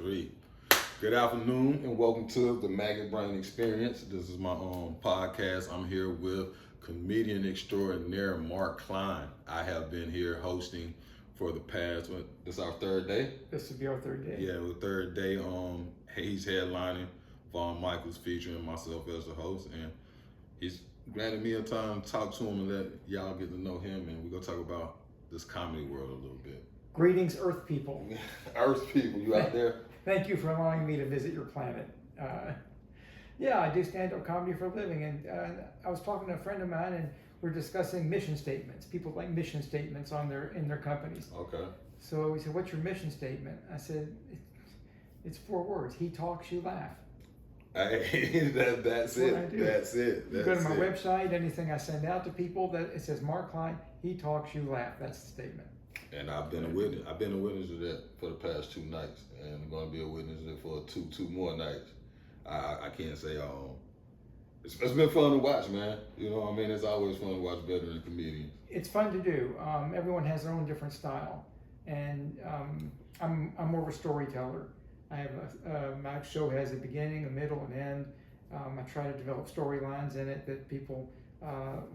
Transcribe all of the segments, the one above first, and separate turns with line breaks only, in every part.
3. Good afternoon and welcome to the MaggotBrain Experience. This is my podcast. I'm here with comedian extraordinaire Mark Klien. I have been here hosting for the past, this is our third day?
This would be our third day.
Yeah, the third day. He's headlining, Vaughn Michaels featuring myself as the host, and he's granted me a time to talk to him and let y'all get to know him, and we're going to talk about this comedy world a little bit.
Greetings, Earth people.
Earth people, you out there?
Thank you for allowing me to visit your planet. Yeah, I do stand-up comedy for a living, and I was talking to a friend of mine, and we're discussing mission statements. People like mission statements in their companies.
Okay.
So he said, "What's your mission statement?" I said, "It's 4 words. He talks, you laugh."
Hey, that's it. That's it.
You go to my website, anything I send out to people, that it says Mark Klien, he talks, you laugh. That's the statement.
And I've been a witness. I've been a witness of that for the past 2 nights, and I'm going to be a witness of it for two more nights. I can't say it's been fun to watch, man. You know what I mean? It's always fun to watch veteran comedians.
It's fun to do. Everyone has their own different style, and I'm more of a storyteller. I have my show has a beginning, a middle, and end. I try to develop storylines in it that people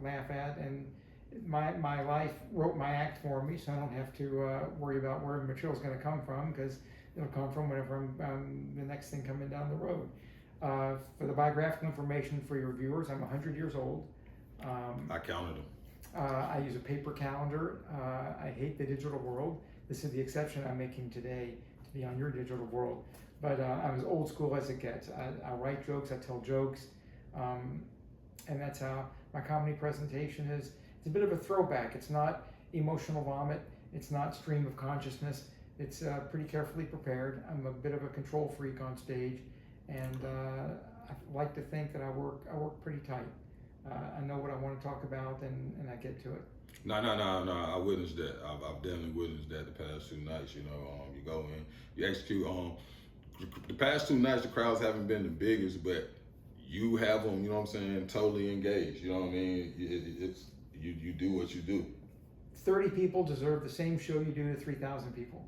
laugh at, and my life wrote my act for me, so I don't have to worry about where the material's going to come from, because it'll come from whenever I'm the next thing coming down the road. For the biographical information for your viewers, I'm 100 years old.
I counted them.
I use a paper calendar. I hate the digital world. This is the exception I'm making today to be on your digital world. But I'm as old school as it gets. I write jokes, I tell jokes, and that's how my comedy presentation is. It's a bit of a throwback. It's not emotional vomit. It's not stream of consciousness. It's pretty carefully prepared. I'm a bit of a control freak on stage, and I like to think that I work pretty tight. I know what I want to talk about, and I get to it.
No. I witnessed that. I've definitely witnessed that the past 2 nights. You know, you go in, you execute. The past 2 nights, the crowds haven't been the biggest, but you have them. You know what I'm saying? Totally engaged. You know what I mean? It's you do what you do.
30 people deserve the same show you do to 3,000 people.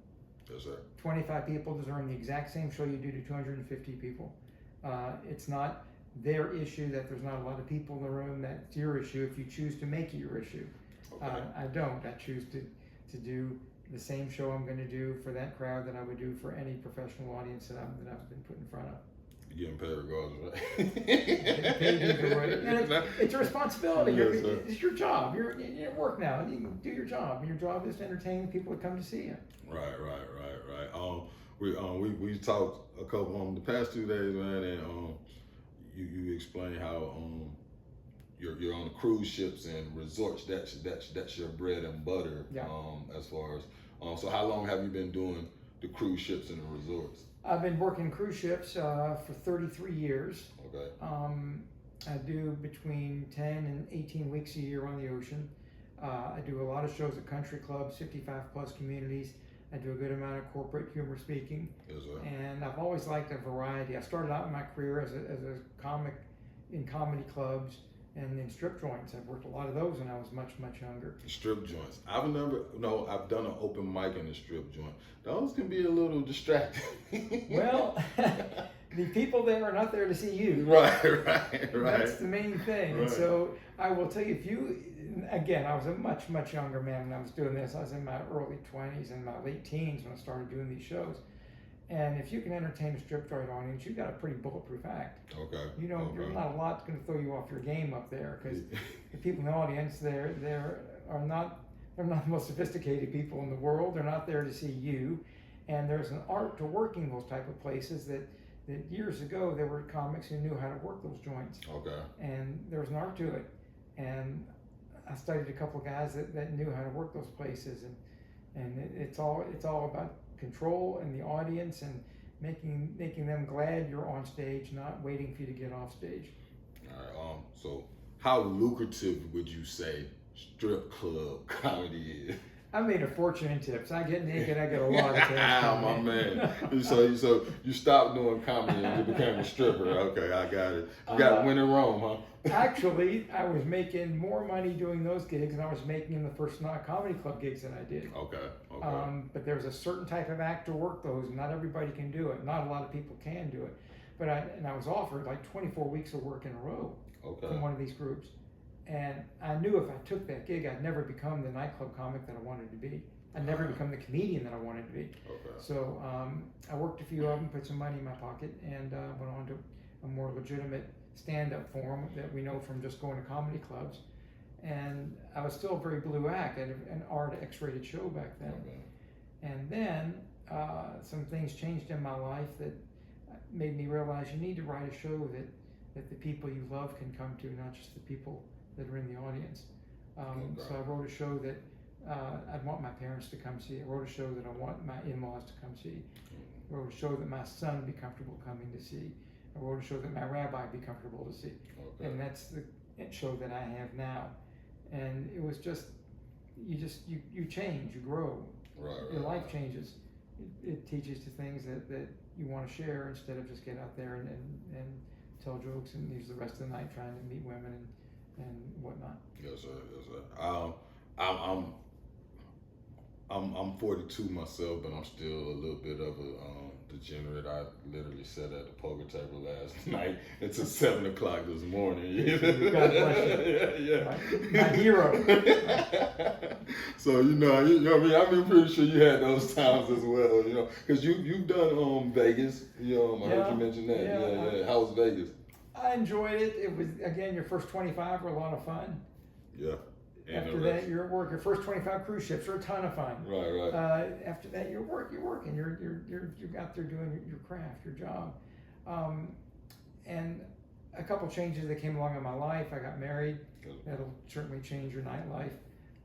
Yes, sir.
25 people deserve the exact same show you do to 250 people. It's not their issue that there's not a lot of people in the room. That's your issue if you choose to make it your issue.
Okay.
I don't. I choose to do the same show I'm going to do for that crowd that I would do for any professional audience that I've been put in front of.
You're getting paid regardless,
Getting paid either way. It's a responsibility.
Yes,
it's your job. You're at work now. You can do your job. And your job is to entertain the people that come to see you.
Right. We talked a couple the past 2 days, man, and you explained how you're on the cruise ships and resorts. That's your bread and butter.
Yeah.
As far as so how long have you been doing the cruise ships and the resorts?
I've been working cruise ships for 33 years.
Okay.
I do between 10 and 18 weeks a year on the ocean. I do a lot of shows at country clubs, 55 plus communities. I do a good amount of corporate humor speaking.
Yes, sir.
And I've always liked a variety. I started out in my career as a comic in comedy clubs and in strip joints. I've worked a lot of those when I was much younger.
Strip joints. I've done an open mic in a strip joint. Those can be a little distracting.
Well, the people there are not there to see you.
Right.
That's the main thing.
Right.
And so I will tell you, I was a much younger man when I was doing this. I was in my early 20s and my late teens when I started doing these shows. And if you can entertain a strip joint audience, you've got a pretty bulletproof act.
Okay.
You know,
Okay.
there's not a lot going to throw you off your game up there, because the people in the audience, they're not the most sophisticated people in the world. They're not there to see you. And there's an art to working those type of places that years ago there were comics who knew how to work those joints.
Okay.
And there was an art to it. And I studied a couple of guys that knew how to work those places, and it's all about control and the audience and making them glad you're on stage, not waiting for you to get off stage.
All right. So how lucrative would you say strip club comedy is?
I made a fortune in tips. I get naked, I get a lot of tips.
My man. So you stopped doing comedy and you became a stripper. Okay, I got it. You got Win in Rome, huh?
Actually, I was making more money doing those gigs than I was making in the first comedy club gigs that I did.
Okay.
But there's a certain type of actor work those. Not everybody can do it. Not a lot of people can do it. But I was offered like 24 weeks of work in a row from one of these groups. And I knew if I took that gig, I'd never become the nightclub comic that I wanted to be. I'd never become the comedian that I wanted to be.
Okay.
So I worked a few of them, put some money in my pocket, and went on to a more legitimate stand-up form that we know from just going to comedy clubs. And I was still a very blue act at an art X-rated show back then.
Okay.
And then some things changed in my life that made me realize you need to write a show that the people you love can come to, not just the people that are in the audience. So I wrote a show that I'd want my parents to come see. I wrote a show that I want my in-laws to come see. I wrote a show that my son would be comfortable coming to see. I wrote a show that my rabbi would be comfortable to see. And that's the show that I have now. And it was just, you change, you grow. Your life changes. It teaches you things that you want to share instead of just get out there and tell jokes and use the rest of the night trying to meet women and whatnot.
Yes, sir. Yes, sir. I'm 42 myself, but I'm still a little bit of a degenerate. I literally sat at the poker table last night until 7 o'clock this morning.
God bless you.
Yeah.
My hero.
So you know what I mean. I'm pretty sure you had those times as well. You know, because you've done Vegas. I heard you mention that. Yeah. How was Vegas?
I enjoyed it. It was, again, your first 25 were a lot of fun.
Yeah.
After that, you're at work. Your first 25 cruise ships are a ton of fun.
Right.
After that, you're working. You're out there doing your craft, your job. And a couple changes that came along in my life. I got married. That'll certainly change your nightlife.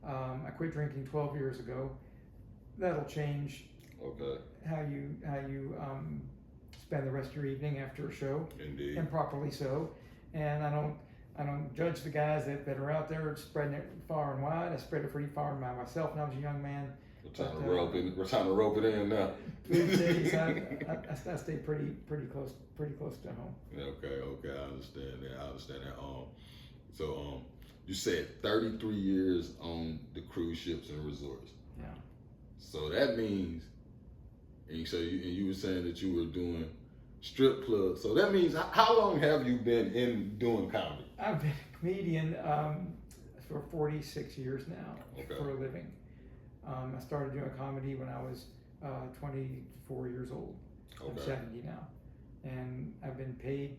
I quit drinking 12 years ago. That'll change how you spend the rest of your evening after a show.
Indeed.
And properly so. And I don't judge the guys that are out there spreading it far and wide. I spread it pretty far and wide myself when I was a young man.
We're trying to rope it in now.
These days, I stay pretty close to home.
Okay, I understand that. So you said 33 years on the cruise ships and resorts.
Yeah.
So that means, and you were saying that you were doing strip clubs. So that means, how long have you been doing comedy?
I've been a comedian for 46 years now for a living. I started doing comedy when I was 24 years old. I'm 70 now. And I've been paid.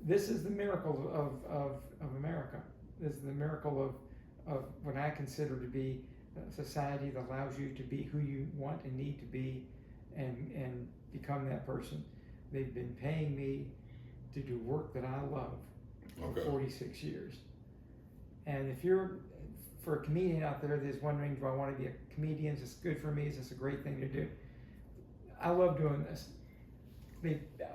This is the miracle of America. This is the miracle of what I consider to be a society that allows you to be who you want and need to be and become that person. They've been paying me to do work that I love for 46 years. And if you're, for a comedian out there that's wondering, do I want to be a comedian? Is this good for me? Is this a great thing to do? I love doing this.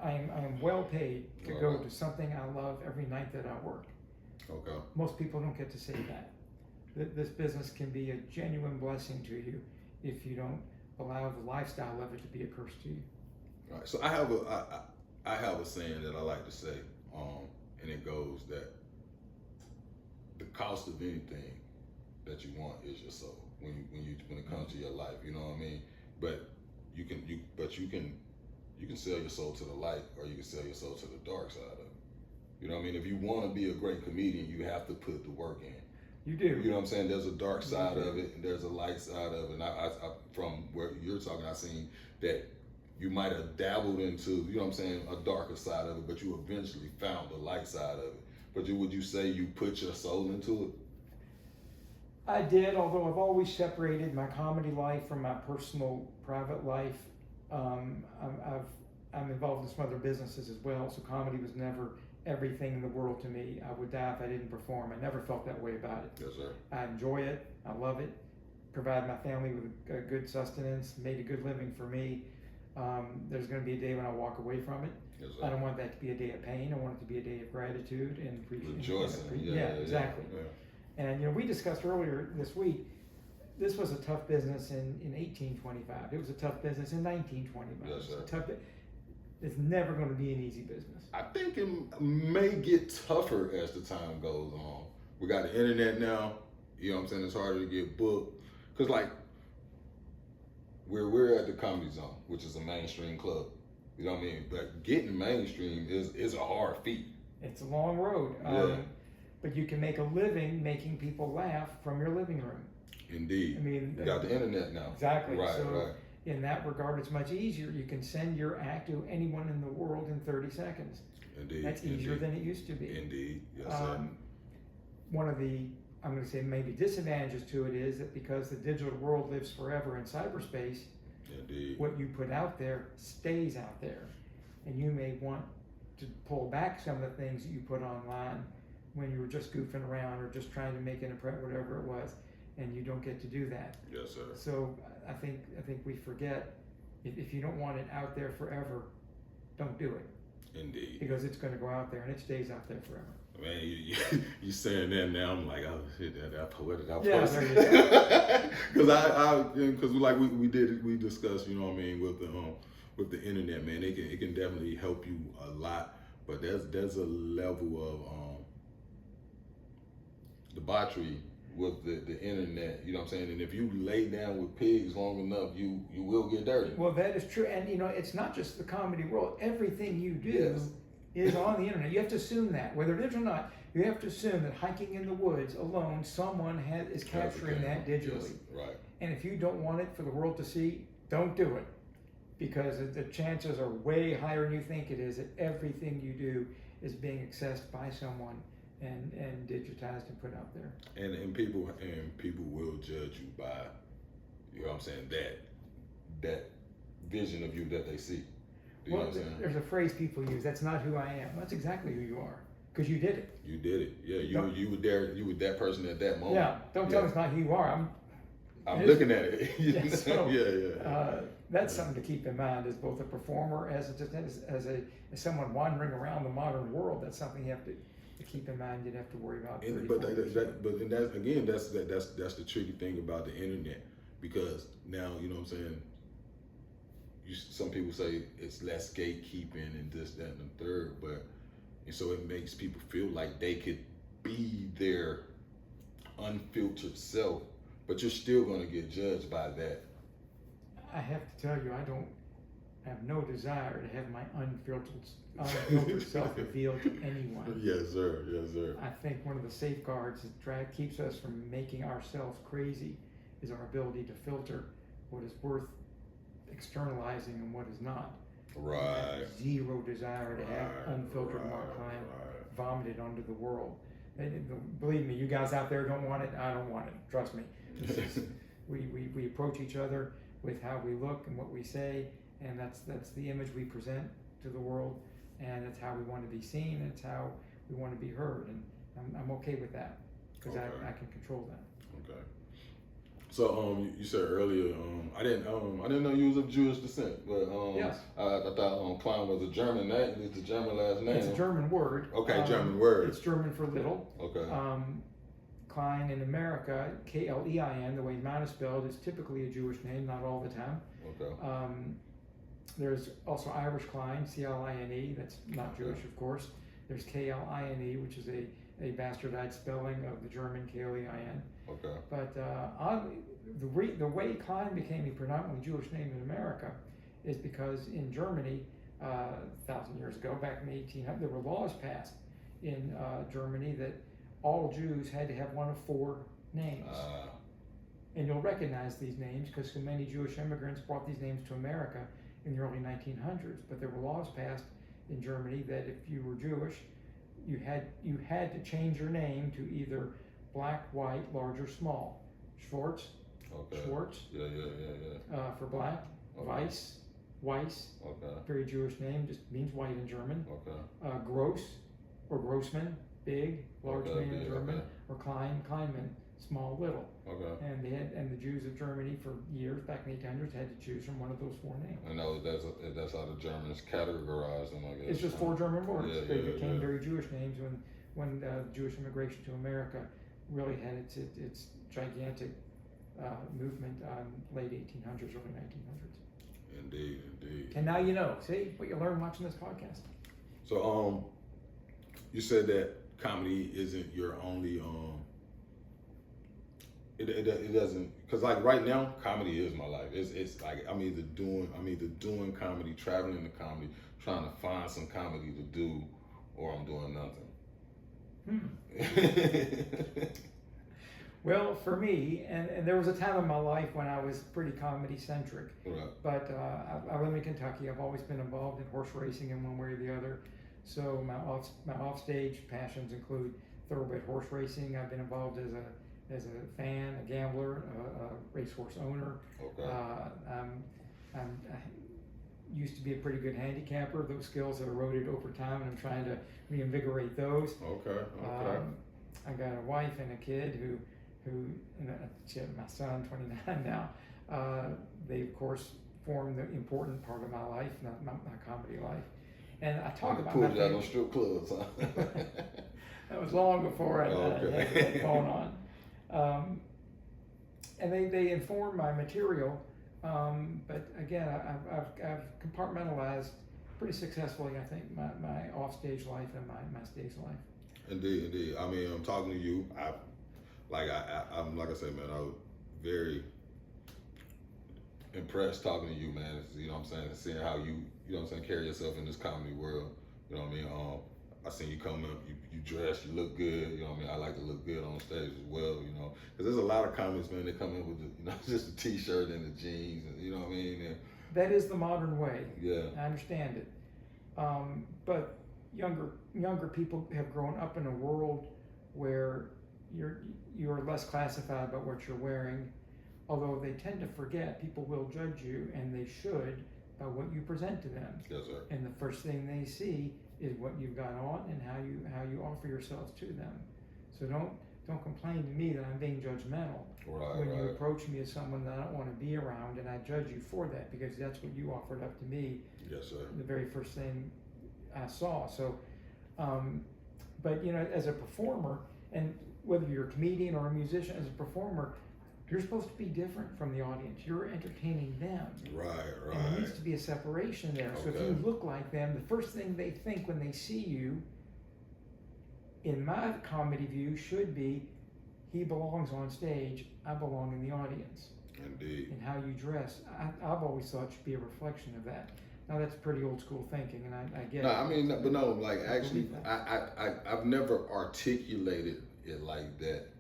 I am well paid to go to something I love every night that I work. Most people don't get to say that. This business can be a genuine blessing to you if you don't allow the lifestyle of it to be a curse to you.
All right. So I have a saying that I like to say, and it goes that the cost of anything that you want is your soul. When it comes to your life, you know what I mean. But you can sell your soul to the light, or you can sell your soul to the dark side of it. You know what I mean? If you want to be a great comedian, you have to put the work in.
You do.
You know what I'm saying? There's a dark side of it, and there's a light side of it. And I from where you're talking, I seen that you might have dabbled into, you know what I'm saying, a darker side of it, but you eventually found the light side of it. But would you say you put your soul into it?
I did, although I've always separated my comedy life from my personal, private life. I'm involved in some other businesses as well, so comedy was never everything in the world to me. I would die if I didn't perform. I never felt that way about it.
Yes, sir.
I enjoy it. I love it. Provide my family with a good sustenance, made a good living for me. There's going to be a day when I walk away from it.
Yes, sir.
I don't want that to be a day of pain. I want it to be a day of gratitude and appreciation.
Rejoicing.
Yeah, exactly.
Yeah.
And we discussed earlier this week, this was a tough business in 1825. It was a tough business in 1925.
Yes, sir.
It's never going to be an easy business.
I think it may get tougher as the time goes on. We got the internet now. You know what I'm saying? It's harder to get booked. Cause like we're at the Comedy Zone, which is a mainstream club. You know what I mean? But getting mainstream is a hard feat.
It's a long road.
Yeah.
But you can make a living making people laugh from your living room.
Indeed.
I mean,
you got the internet now.
Exactly.
Right,
so
right.
in that regard, it's much easier. You can send your act to anyone in the world in 30 seconds.
Indeed.
That's easier than it used to be.
Indeed. Yes, sir.
One of the, I'm going to say maybe disadvantages to it is that because the digital world lives forever in cyberspace,
Indeed.
what you put out there stays out there. And you may want to pull back some of the things that you put online when you were just goofing around or just trying to make an impression, whatever it was, and you don't get to do that.
Yes, sir.
So I think we forget, if you don't want it out there forever, don't do it.
Indeed.
Because it's going to go out there and it stays out there forever.
Man, you saying that now? I'm like, oh shit, what did I post?
Yeah, there you go.
Because like we discussed, you know what I mean, with the internet, man, it can definitely help you a lot, but there's a level of debauchery with the internet, you know what I'm saying? And if you lay down with pigs long enough, you will get dirty.
Well, that is true, and you know, it's not just the comedy world. Everything you do is on the internet. You have to assume that, whether it is or not. You have to assume that hiking in the woods alone, someone is capturing that digitally.
Yes, right.
And if you don't want it for the world to see, don't do it, because the chances are way higher than you think it is that everything you do is being accessed by someone and digitized and put out there.
And people will judge you by, you know what I'm saying, that vision of you that they see. You know what I'm saying?
There's a phrase people use, that's not who I am. That's exactly who you are, because you did it.
You did it. Yeah, you were there. You were that person at that moment.
Yeah, don't tell me it's not who you are.
I'm looking at it.
Yeah, so,
yeah.
That's something to keep in mind as both a performer, as someone wandering around the modern world. That's something you have to keep in mind. You'd have to worry about.
But that's the tricky thing about the internet, because now, you know what I'm saying, some people say it's less gatekeeping and this, that, and the third, and so it makes people feel like they could be their unfiltered self, but you're still going to get judged by that.
I have to tell you, I have no desire to have my unfiltered self revealed to anyone.
Yes, sir. Yes, sir.
I think one of the safeguards that keeps us from making ourselves crazy is our ability to filter what is worth externalizing and what is not.
Right.
Zero desire to have unfiltered Mark Klien vomited onto the world. And believe me, you guys out there don't want it. I don't want it. Trust me. We approach each other with how we look and what we say, and that's the image we present to the world, and that's how we want to be seen. And it's how we want to be heard, and I'm okay with that because I can control that. Okay.
So you said earlier, I didn't know you was of Jewish descent, but
yes.
I thought Klien was a German name. It's a German last name.
It's a German word.
Okay, German word.
It's German for little.
Okay.
Klien in America, Klein, the way mine is spelled, is typically a Jewish name, not all the time.
Okay.
There's also Irish Klien, Cline. That's not Jewish, of course. There's Kline, which is a bastardized spelling of the German Klein.
Okay.
But oddly, the way Klien became a predominantly Jewish name in America is because in Germany, 1,000 years ago, back in the 1800s, there were laws passed in Germany that all Jews had to have one of four names. And you'll recognize these names because so many Jewish immigrants brought these names to America in the early 1900s. But there were laws passed in Germany that if you were Jewish, you had to change your name to either black, white, large, or small. Schwartz.
Okay.
Schwartz.
Yeah.
For black.
Okay.
Weiss.
Okay.
Very Jewish name, just means white in German.
Okay.
Gross or Grossman, big, large name in German.
Okay.
Or Kleinman, small, little.
Okay.
And the Jews of Germany for years back in the 1800s had to choose from one of those four names.
I know that's how the Germans categorized them, I guess.
It's just four German words.
Yeah,
They became very Jewish names when Jewish immigration to America really had its gigantic movement, late 1800s, early 1900s.
Indeed, indeed.
And now you know. See what you learn watching this podcast.
So, you said that comedy isn't your only it doesn't, because like right now comedy is my life. It's like I'm either doing comedy, traveling to comedy, trying to find some comedy to do, or I'm doing nothing.
Well, for me, and there was a time in my life when I was pretty comedy centric.
Right.
But I live in Kentucky. I've always been involved in horse racing in one way or the other. So my offstage passions include thoroughbred horse racing. I've been involved as a fan, a gambler, a racehorse owner.
Okay.
I used to be a pretty good handicapper. Those skills have eroded over time, and I'm trying to reinvigorate those.
Okay.
I got a wife and a kid who my son, 29 now. They of course form the important part of my life, not my comedy life. And I talk about
pulled you out on strip clubs, huh?
That was long before I had that going on. And they inform my material, but again, I've compartmentalized pretty successfully, I think, my offstage life and my stage life.
Indeed. I mean, I'm talking to you. I'm like I said, man, I was very impressed talking to you, man. You know what I'm saying? Seeing how you know what I'm saying, carry yourself in this comedy world. You know what I mean? I seen you come up, you dress, you look good. You know what I mean? I like to look good on stage as well. You know, because there's a lot of comics, man, that come in with just a t-shirt and the jeans, and you know what I mean? And
that is the modern way.
Yeah,
I understand it. But younger people have grown up in a world where you're less classified about what you're wearing, although they tend to forget people will judge you, and they should, by what you present to them.
Yes, sir.
And the first thing they see is what you've got on and how you offer yourself to them. So don't complain to me that I'm being judgmental when you approach me as someone that I don't want to be around, and I judge you for that because that's what you offered up to me.
Yes, sir.
The very first thing I saw. So, but as a performer, and whether you're a comedian or a musician, as a performer, you're supposed to be different from the audience. You're entertaining them.
Right.
And there needs to be a separation there. So if you look like them, the first thing they think when they see you, in my comedy view, should be, he belongs on stage, I belong in the audience.
Indeed.
And how you dress, I've always thought should be a reflection of that. Now that's pretty old school thinking, and I get it.
No, I mean, but no, like actually, I've never articulated it like that.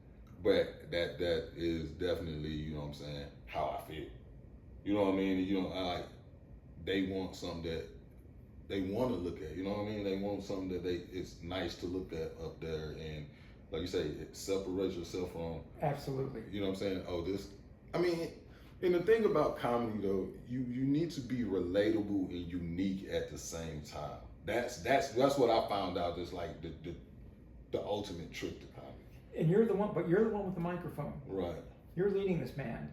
But that is definitely, you know what I'm saying, how I feel. You know what I mean? They want something that they want to look at. You know what I mean? They want something that it's nice to look at up there, and like you say, it separates yourself from.
Absolutely.
You know what I'm saying? And the thing about comedy though, you need to be relatable and unique at the same time. That's what I found out is like the ultimate trick to comedy.
And you're the one with the microphone.
Right.
You're leading this man.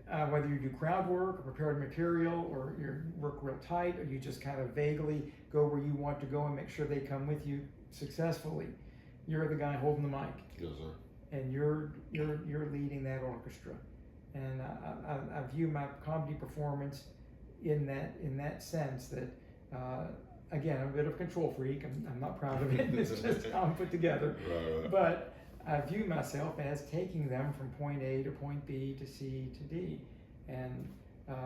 Whether you do crowd work or prepared material, or you work real tight, or you just kind of vaguely go where you want to go and make sure they come with you successfully, you're the guy holding the mic.
Yes, sir.
And you're leading that orchestra. And I view my comedy performance in that sense that. Again, I'm a bit of a control freak. I'm not proud of it. It's just how I'm put together.
Right.
But I view myself as taking them from point A to point B to C to D, and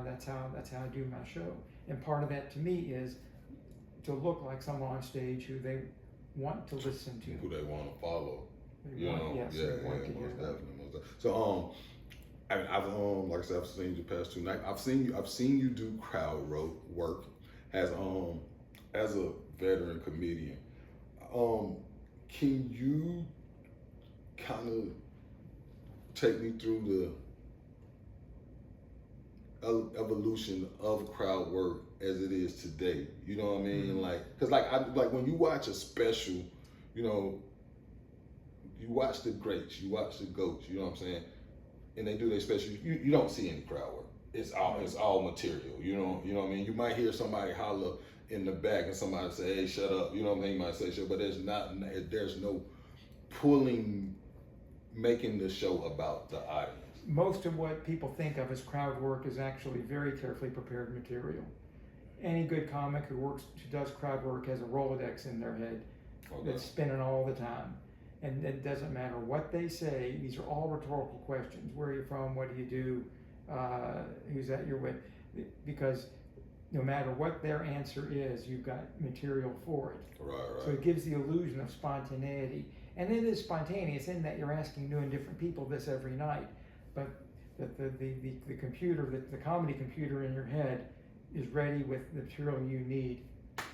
that's how I do my show. And part of that to me is to look like someone on stage who they want to listen to,
who they want to follow.
Most
definitely. So I've like I said, I've seen you the past 2 nights. I've seen you do crowd work as a veteran comedian. Can you kind of take me through the evolution of crowd work as it is today? You know what I mean?
Mm-hmm.
Like when you watch a special, you watch the greats, you watch the goats, you know what I'm saying? And they do their special, you don't see any crowd work. It's all material, you know what I mean? You might hear somebody holler in the back and somebody say, hey, shut up, you know what I mean? You might say shut, but there's no pulling, making the show about the audience.
most of what people think of as crowd work is actually very carefully prepared material. Any good comic who does crowd work has a Rolodex in their head that's spinning all the time. And it doesn't matter what they say, these are all rhetorical questions. Where are you from? What do you do? Who's that you're with? Because no matter what their answer is, you've got material for it.
Right.
So it gives the illusion of spontaneity. And it is spontaneous in that you're asking new and different people this every night. But the computer, the comedy computer in your head is ready with the material you need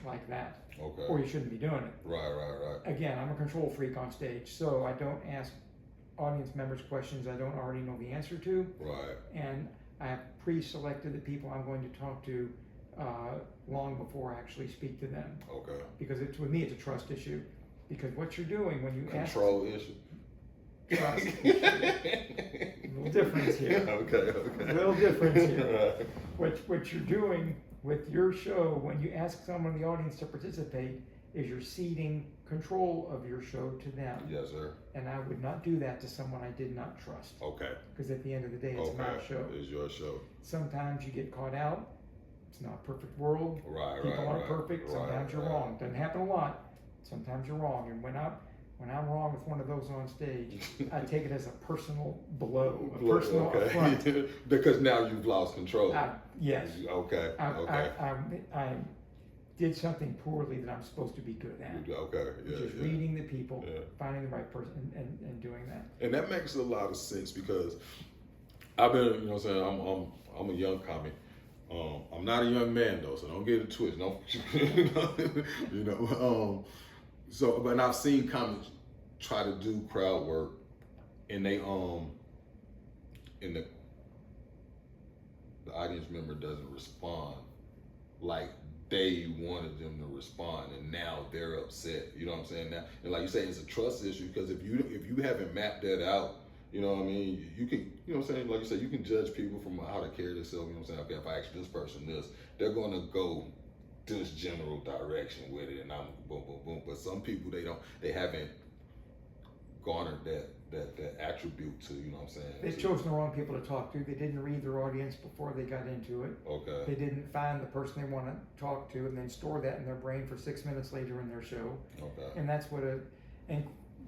like that.
Okay.
Or you shouldn't be doing it.
Right.
Again, I'm a control freak on stage, so I don't ask audience members questions I don't already know the answer to.
Right.
And I have pre-selected the people I'm going to talk to long before I actually speak to them.
Okay.
Because with me, it's a trust issue. Because what you're doing when you
control issue.
Trust issue. A little difference here.
Okay.
A little difference here.
Right.
What you're doing with your show when you ask someone in the audience to participate is you're ceding control of your show to them.
Yes, sir.
And I would not do that to someone I did not trust.
Okay.
Because at the end of the day, it's my show.
It's your show.
Sometimes you get caught out. It's not a perfect world.
Right.
People aren't perfect. Sometimes you're wrong. Doesn't happen a lot. Sometimes you're wrong. And when I'm wrong with one of those on stage, I take it as a personal blow, a personal affront.
Because now you've lost control.
Yes.
Okay.
I did something poorly that I'm supposed to be good at.
Okay. Yeah.
Which is reading the people, finding the right person, and doing that.
And that makes a lot of sense because I've been, you know what I'm saying, I'm a young comic. I'm not a young man though, so don't get it twisted. Don't, you know. So, but I've seen comics try to do crowd work, and they and the audience member doesn't respond like they wanted them to respond, and now they're upset. You know what I'm saying? Now, and like you say, it's a trust issue because if you haven't mapped that out, you know what I mean, you can, you know what I'm saying, like you said, you can judge people from how they carry themselves. You know what I'm saying? Okay, if I ask this person this, they're gonna go this general direction with it, and I'm boom, boom, boom. But some people they haven't garnered that attribute to, you know what I'm saying?
They've chosen the wrong people to talk to. They didn't read their audience before they got into it.
Okay.
They didn't find the person they want to talk to and then store that in their brain for 6 minutes later in their show.
Okay.
And that's what and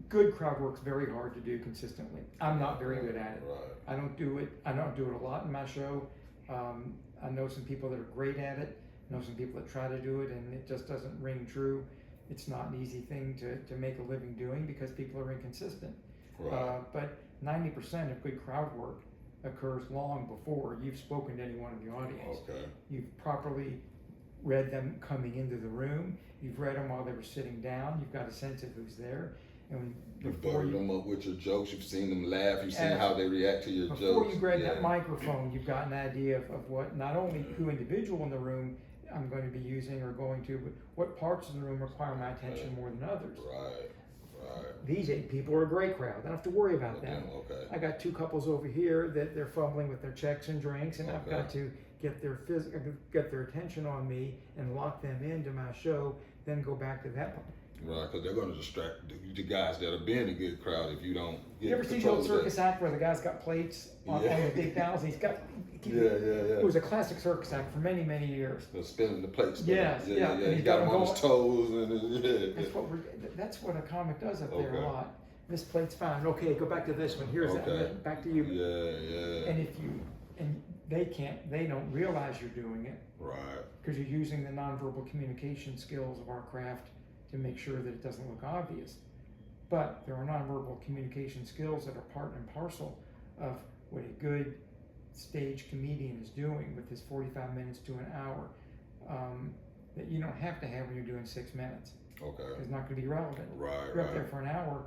good crowd work's very hard to do consistently. I'm not very good at it.
Right.
I don't do it a lot in my show. I know some people that are great at it. I know some people that try to do it and it just doesn't ring true. It's not an easy thing to make a living doing because people are inconsistent.
Right.
But 90% of good crowd work occurs long before you've spoken to anyone in the audience.
Okay.
You've properly read them coming into the room. You've read them while they were sitting down. You've got a sense of who's there. And
You've buttered them up with your jokes. You've seen them laugh. You've seen how they react to your jokes.
Before you grab that microphone, you've got an idea of what, not only who individual in the room I'm going to be using or going to, but what parts of the room require my attention more than others.
Right.
These 8 people are a great crowd. I don't have to worry about them.
Okay.
I got 2 couples over here that they're fumbling with their checks and drinks, and I've got to get their attention on me and lock them into my show. Then go back to that one.
Right, because they're going to distract the guys that are being a good crowd if you don't get
You ever see the old circus act where the guy's got plates on the big dolls? He's got. It was a classic circus act for many, many years.
The spinning the plates.
Yes, yeah.
He got him on his toes and
That's what a comic does up there a lot. This plate's fine. Okay, go back to this one. Here's that. Back to you.
Yeah.
And they don't realize you're doing it.
Right.
Because you're using the nonverbal communication skills of our craft to make sure that it doesn't look obvious. But there are nonverbal communication skills that are part and parcel of what a good stage comedian is doing with his 45 minutes to an hour that you don't have to have when you're doing 6 minutes.
Okay.
It's not going to be relevant.
Right.
You're up there for an hour.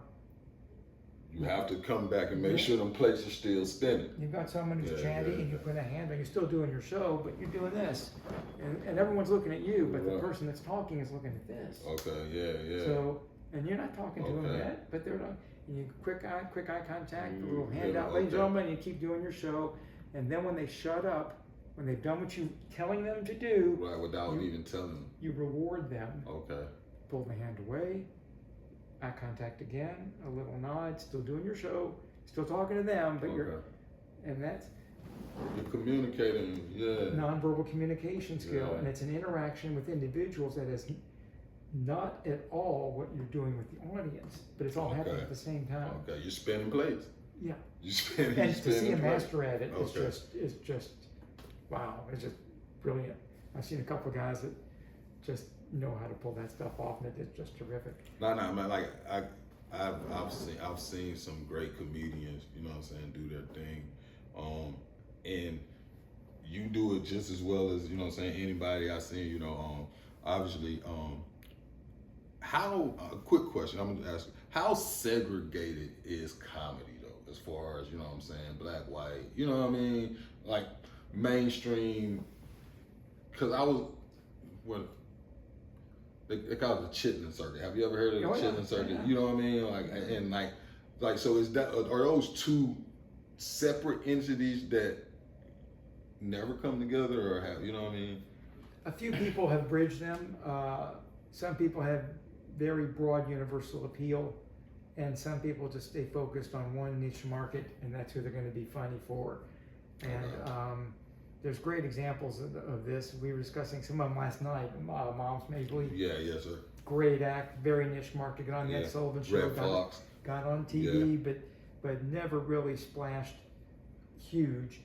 You have to come back and make sure them plates are still spinning.
You've got someone who's chatty and you put a hand on, you're still doing your show, but you're doing this. And everyone's looking at you, but the person that's talking is looking at this.
Okay, yeah.
So, and you're not talking to them yet, but they're not. And you quick eye contact, a little hand out, ladies and gentlemen, and you keep doing your show. And then when they shut up, when they've done what you're telling them to do,
right, without even telling them,
you reward them.
Okay.
Pull the hand away, eye contact again, a little nod, still doing your show, still talking to them, but and that's
You're communicating, yeah.
nonverbal communication skill,
Yeah.
and it's an interaction with individuals that is not at all what you're doing with the audience, but it's all happening at the same time.
Okay, you're spinning plates.
Yeah.
You spinning.
And to see a
plates.
master at it
Okay.
is just wow. It's just brilliant. I've seen a couple of guys that just know how to pull that stuff off, and it's just terrific.
No, man. Like I've seen some great comedians, you know what I'm saying, do their thing, and you do it just as well as, you know what I'm saying, anybody I've seen. You know, obviously, how? A quick question. I'm gonna ask you: how segregated is comedy though, as far as, you know what I'm saying, black, white? You know what I mean? Like mainstream. Because I was when. They call it the chitlin circuit. Have you ever heard of the chitlin circuit?
Yeah.
You know what I mean? Like so is that, are those two separate entities that never come together, or have, you know what I mean?
A few people have bridged them. Some people have very broad universal appeal, and some people just stay focused on one niche market, and that's who they're going to be funny for. And there's great examples of this. We were discussing some of them last night. Moms Mabley.
Yeah, yes, sir.
Great act, very niche market. Got on the Ed Sullivan Show.
Red Fox.
Got on TV, but never really splashed huge.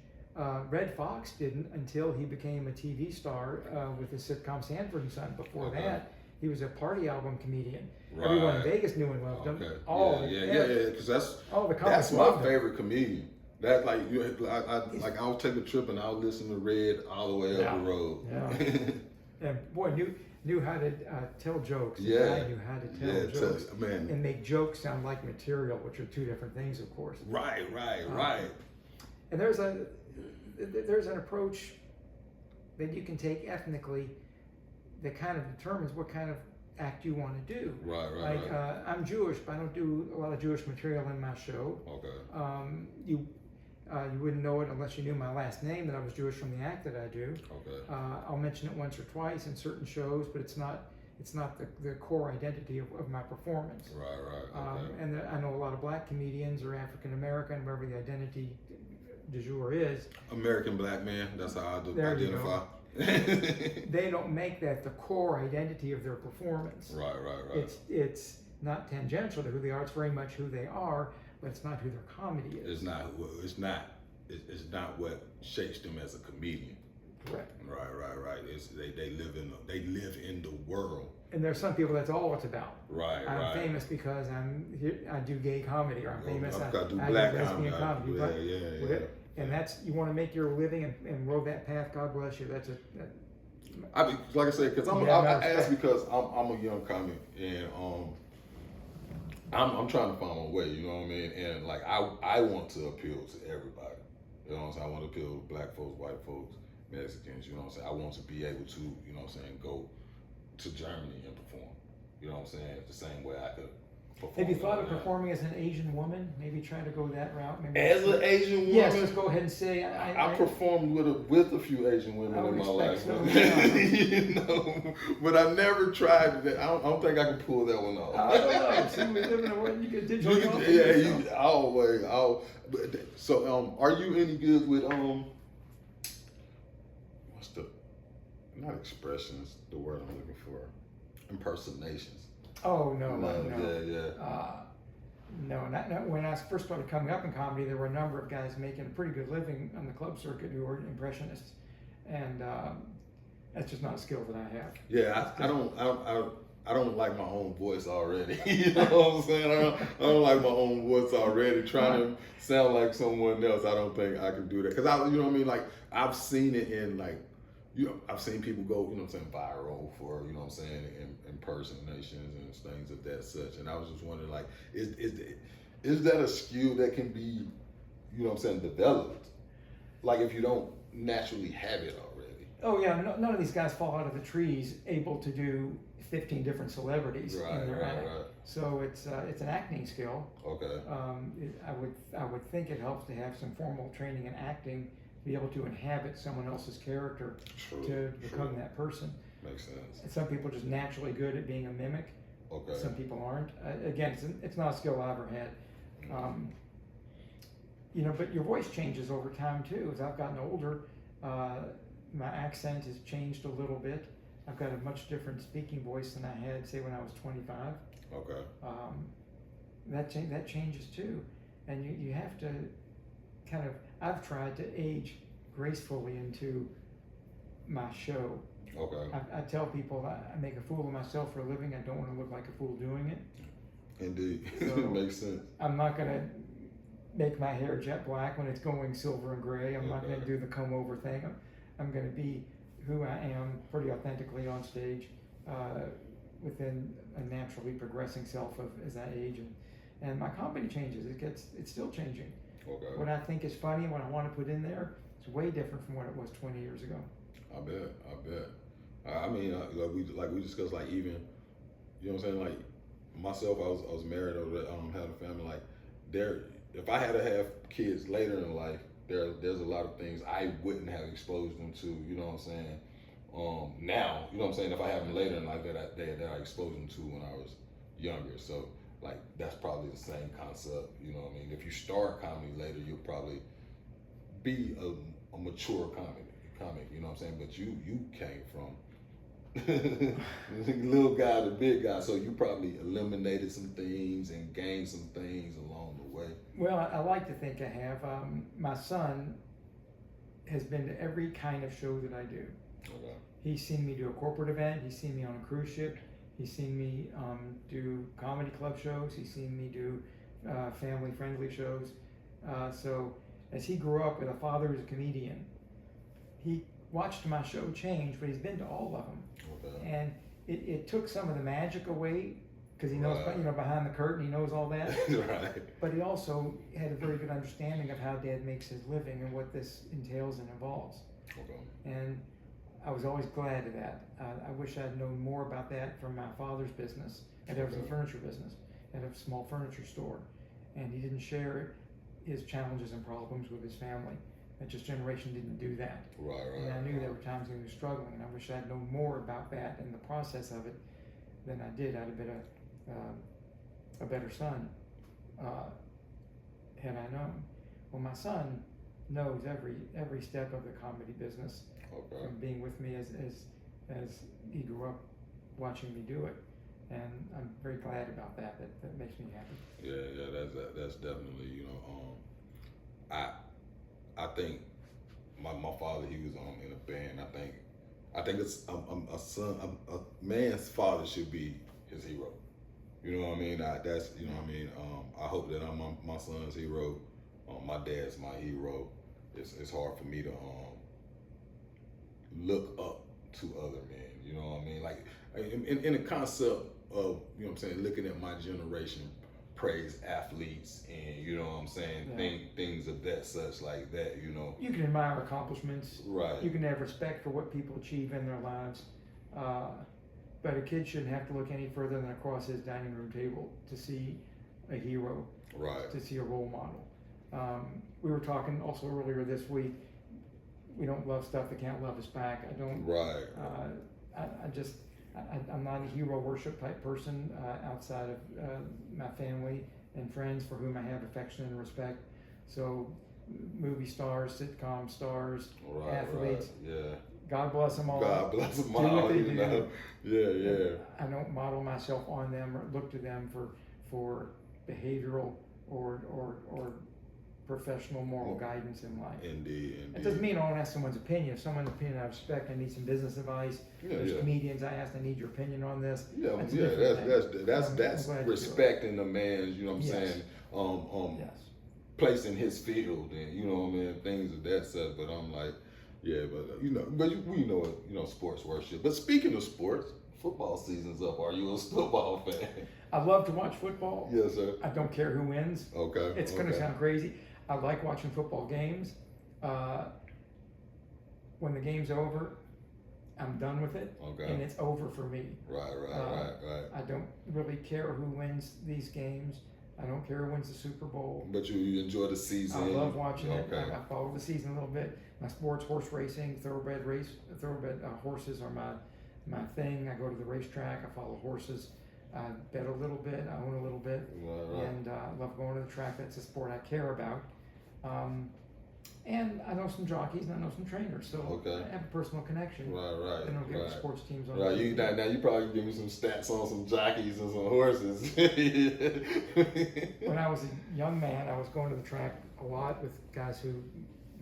Red Fox didn't until he became a TV star with the sitcom Sanford and Son. Before that, he was a party album comedian.
Right.
Everyone in Vegas knew and loved him.
Yeah. Because that's my favorite comedian. That I'll take a trip and I'll listen to Red all the way up the road.
Yeah. And boy, knew how to tell jokes. The guy knew how to tell jokes and make jokes sound like material, which are two different things, of course.
Right.
And there's an approach that you can take ethnically that kind of determines what kind of act you want to do.
Right.
I'm Jewish, but I don't do a lot of Jewish material in my show.
Okay.
You wouldn't know it unless you knew my last name, that I was Jewish from the act that I do.
Okay.
I'll mention it once or twice in certain shows, but it's not the core identity of my performance.
Right. Okay.
And I know a lot of black comedians or African American, wherever the identity du jour is.
American black man, that's how I identify.
They don't make that the core identity of their performance.
Right.
It's not tangential to who they are. It's very much who they are, but it's not who their comedy is.
It's not what shapes them as a comedian.
Correct.
Right. They live in the world.
And there's some people that's all it's about.
Right.
I'm famous because I do gay comedy, or I'm famous I
do
I
black
do lesbian comedy.
Yeah.
And that's, you want to make your living and roll that path. God bless you.
I mean, like I said, because I asked because I'm a young comic, and I'm trying to find my way. You know what I mean? And like I want to appeal to everybody. You know what I'm saying? I want to appeal to black folks, white folks, Mexicans. You know what I'm saying? I want to be able to, you know what I'm saying, go to Germany and perform. You know what I'm saying? The same way I could perform.
Have you thought of performing as an Asian woman? Maybe trying to go that route. Maybe
as an Asian woman?
Yes, let's go ahead and say
I performed with a few Asian women in my life.
So,
you know, but I never tried that. I don't think I can pull that one off.
I don't know. See, we live in a world you can digitally.
Always. So, are you any good with what's the, not expressions, the word I'm looking for, impersonations?
Oh no. No, not when I first started coming up in comedy. There were a number of guys making a pretty good living on the club circuit who were impressionists, and that's just not a skill that I have.
Yeah, I don't like my own voice already. You know what I'm saying? I don't like my own voice already. Trying to sound like someone else, I don't think I can do that. Cause you know what I mean? Like I've seen it in I've seen people go, you know what I'm saying, viral for, you know what I'm saying, impersonations and things of that such. And I was just wondering, like, is that a skill that can be, you know what I'm saying, developed? Like if you don't naturally have it already.
Oh yeah, none of these guys fall out of the trees able to do 15 different celebrities in their act. Right. So it's an acting skill.
Okay.
I would think it helps to have some formal training in acting, to be able to inhabit someone else's character to become that person.
Makes sense.
And some people are just naturally good at being a mimic.
Okay.
Some people aren't. Again, it's not a skill I ever had. but your voice changes over time too. As I've gotten older, my accent has changed a little bit. I've got a much different speaking voice than I had, say, when I was 25.
Okay.
That changes too, and you have to kind of. I've tried to age gracefully into my show.
Okay.
I tell people I make a fool of myself for a living. I don't want to look like a fool doing it.
Indeed.
So
Makes sense.
I'm not gonna make my hair jet black when it's going silver and gray. I'm not gonna do the comb over thing. I'm gonna be who I am pretty authentically on stage, within a naturally progressing self as I age, and my comedy changes. It's still changing.
Okay.
What I think is funny, what I want to put in there, is way different from what it was 20 years ago.
I bet. I mean, like we discussed, like even, you know what I'm saying, like myself, I was married or had a family. Like if I had to have kids later in life, there's a lot of things I wouldn't have exposed them to. You know what I'm saying? Now, you know what I'm saying, if I have them later in life that I exposed them to when I was younger. So like that's probably the same concept. You know what I mean? If you start comedy later, you'll probably be a mature comic. You know what I'm saying? But you came from little guy to big guy, so you probably eliminated some things and gained some things along the way.
Well, I like to think I have. My son has been to every kind of show that I do.
Okay.
He's seen me do a corporate event. He's seen me on a cruise ship. He's seen me do comedy club shows. He's seen me do family-friendly shows. So as he grew up with a father who's a comedian, he watched my show change, but he's been to all of them.
Okay.
And it took some of the magic away, because he knows,
Right.
behind the curtain, he knows all that.
Right.
But he also had a very good understanding of how Dad makes his living and what this entails and involves.
Okay.
And I was always glad of that. I wish I'd known more about that from my father's business. And there was a furniture business, at a small furniture store. And he didn't share his challenges and problems with his family. That just generation didn't do that.
Right.
And I knew there were times when he was struggling, and I wish I'd known more about that and the process of it than I did. I'd have been a better son had I known. Well, my son knows every step of the comedy business.
Okay.
From being with me as he grew up watching me do it, and I'm very glad about that. That makes me happy.
Yeah. That's definitely, I think my father, he was in a band. I think it's a man's father should be his hero. You know what I mean? I hope that I'm my son's hero. My dad's my hero. It's hard for me to look up to other men. You know what I mean? Like in the concept of, you know what I'm saying, looking at my generation, praise athletes and, you know what I'm saying, things of that such like that, you know.
You can admire accomplishments.
Right.
You can have respect for what people achieve in their lives. But a kid shouldn't have to look any further than across his dining room table to see a hero,
Right.
to see a role model. We were talking also earlier this week, we don't love stuff that can't love us back. I don't.
Right.
I'm not a hero worship type person outside of my family and friends for whom I have affection and respect. So movie stars, sitcom stars, athletes.
Right. Yeah.
God bless them all.
God bless them
Do
all.
what they do.
Know? Yeah.
I don't model myself on them or look to them for behavioral or professional moral guidance in life.
Indeed.
It doesn't mean I don't ask someone's opinion. If someone's opinion I respect, I need some business advice. There's comedians I ask, I need your opinion on this.
That's respecting the man's, you know what I'm saying, place in his field and, you know what I mean, things of that such. But I'm like, we know it, sports worship. But speaking of sports, football season's up. Are you a football fan?
I love to watch football.
Yes, sir.
I don't care who wins.
Okay.
It's going to sound crazy. I like watching football games. When the game's over, I'm done with it.
Okay.
And it's over for me.
Right.
I don't really care who wins these games. I don't care who wins the Super Bowl.
But you enjoy the season.
I love watching it.
Okay.
I follow the season a little bit. My sports, horse racing, thoroughbred horses are my thing. I go to the racetrack. I follow horses. I bet a little bit. I own a little bit.
Right.
And I love going to the track. That's a sport I care about. And I know some jockeys and I know some trainers, so
Okay.
I have a personal connection.
Right.
They don't get the sports teams on.
Right, now you probably give me some stats on some jockeys and some horses.
When I was a young man, I was going to the track a lot with guys who knew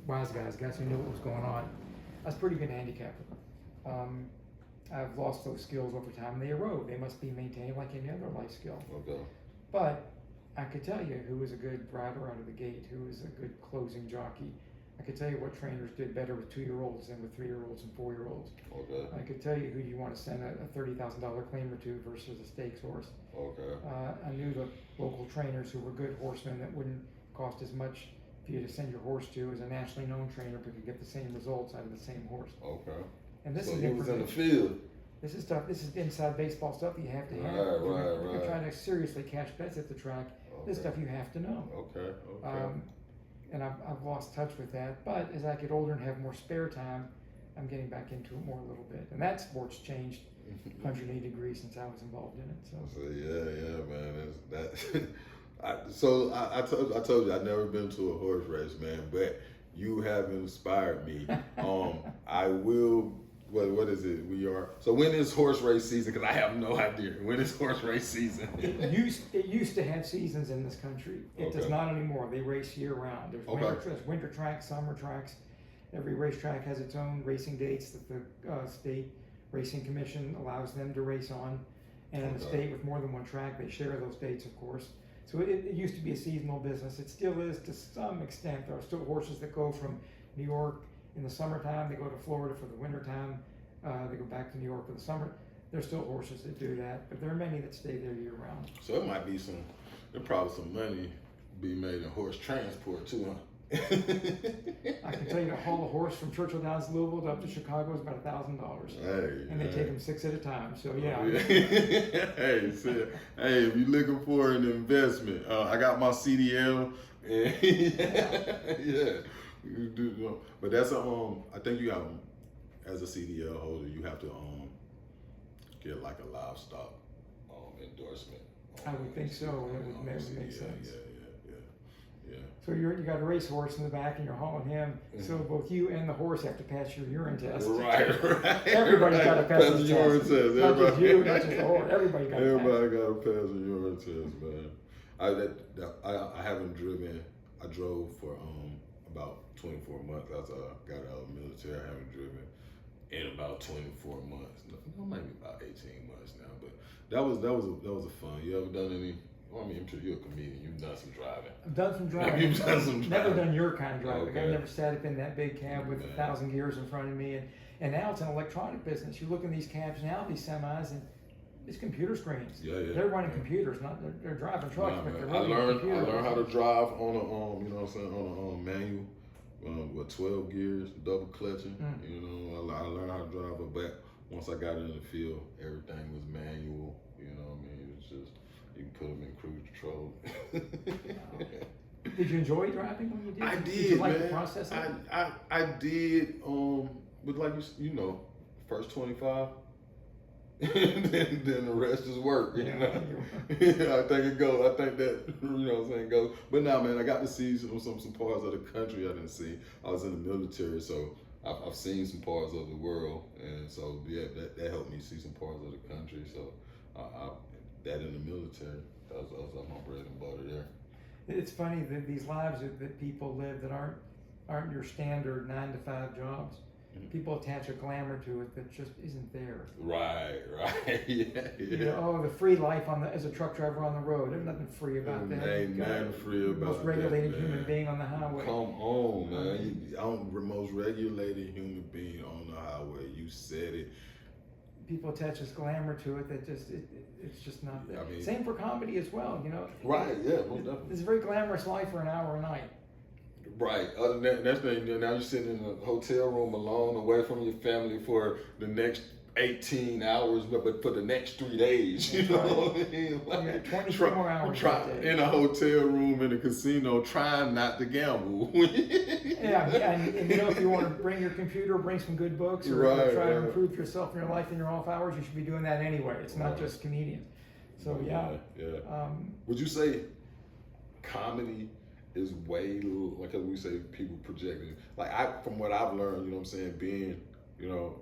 what was going on. I was a pretty good handicapper. I've lost those skills over time, and they erode. They must be maintained like any other life skill.
Okay.
But I could tell you who was a good rider out of the gate, who was a good closing jockey. I could tell you what trainers did better with 2-year-olds than with 3-year-olds and 4-year-olds.
Okay.
I could tell you who you want to send a $30,000 claimer to versus a stakes horse.
Okay.
I knew the local trainers who were good horsemen that wouldn't cost as much for you to send your horse to as a nationally known trainer, but could get the same results out of the same horse.
Okay.
And this
so
is
he was in the field.
This is stuff. This is inside baseball stuff that you have to have.
Right.
If you're trying to seriously cash bets at the track, this stuff you have to know.
Okay.
And I've lost touch with that. But as I get older and have more spare time, I'm getting back into it more a little bit. And that sport's changed 180 degrees since I was involved in it. So
yeah, man. I told you I'd never been to a horse race, man. But you have inspired me. I will. What is it? So when is horse race season? Because I have no idea. When is horse race season?
It used to have seasons in this country. It does not anymore. They race year round. There's winter tracks, summer tracks. Every racetrack has its own racing dates that the state racing commission allows them to race on. And in a state with more than one track, they share those dates, of course. So it used to be a seasonal business. It still is to some extent. There are still horses that go from New York in the summertime, they go to Florida for the wintertime, they go back to New York for the summer. There's still horses that do that, but there are many that stay there year round.
So it might be there's probably some money be made in horse transport too, huh?
I can tell you to haul a horse from Churchill Downs, Louisville up to Chicago is about $1,000. And they take them 6 at a time, so yeah.
Hey, if you're looking for an investment, I got my CDL, and yeah. But that's I think you have, as a CDL holder, you have to get like a livestock endorsement.
I would think so. It would make sense.
Yeah.
So you got a racehorse in the back, and you're hauling him. Mm-hmm. So both you and the horse have to pass your urine test.
Right.
Everybody's got to pass the
urine test.
Not just you, not just the horse. Everybody got to
pass the urine test, man. I haven't driven. I drove for about 24 months after I got out of the military. I haven't driven in about 24 months. No, maybe about 18 months now. But that was a fun. You ever done any? Well, I mean, I'm sure you're a comedian. You've done some driving.
I've done some driving.
You've done some driving.
Never done your kind of driving.
Okay.
I've never sat up in that big cab with 1,000 gears in front of me. And now it's an electronic business. You look in these cabs now, these semis, and it's computer screens.
Yeah.
They're running computers, not they're driving trucks, but they're running
computers. I learned how to drive on a on a manual. With 12 gears, double clutching. You know, I learned how to drive it, but once I got in the field, everything was manual. You know what I mean? It was just, you can put them in cruise control.
Did you enjoy driving when you did?
I did,
did you like
man.
the process of it?
I did, but like you know, first 25. then the rest is work, you know. I think it goes. I think that, you know what I'm saying, goes. But now, man, I got to see some parts of the country I didn't see. I was in the military, so I've seen some parts of the world, and so yeah, that helped me see some parts of the country. So that in the military, that was my bread and butter there.
It's funny that these lives that people live that aren't your standard 9-to-5 jobs. People attach a glamour to it that just isn't there.
Right. Yeah.
You know, the free life as a truck driver on the road. There's nothing free about that.
Ain't nothing free about that.
Most regulated human being on the highway.
Come on, man. I'm the most regulated human being on the highway. You said it.
People attach this glamour to it that it's just not there. I mean, same for comedy as well, you know.
Right, yeah, most definitely.
It's a very glamorous life for an hour a night.
Right. Other than that, now you're sitting in a hotel room alone, away from your family for the next 18 hours, but for the next 3 days, you know what I mean?
Like 24 more hours
in a hotel room in a casino, trying not to gamble.
Yeah, and you know, if you want to bring your computer, bring some good books, or try to improve yourself in your life in your off hours, you should be doing that anyway. It's not just comedians. So yeah.
Would you say comedy is way like as we say, people projecting. Like from what I've learned, you know what I'm saying, being, you know,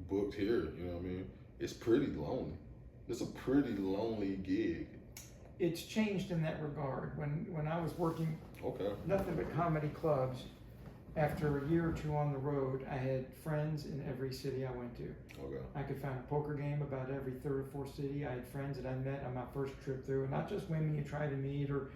booked here, you know what I mean, it's pretty lonely. It's a pretty lonely gig.
It's changed in that regard. When I was working nothing but comedy clubs, after a year or two on the road, I had friends in every city I went to.
Okay.
I could find a poker game about every third or fourth city. I had friends that I met on my first trip through, and not just women you try to meet or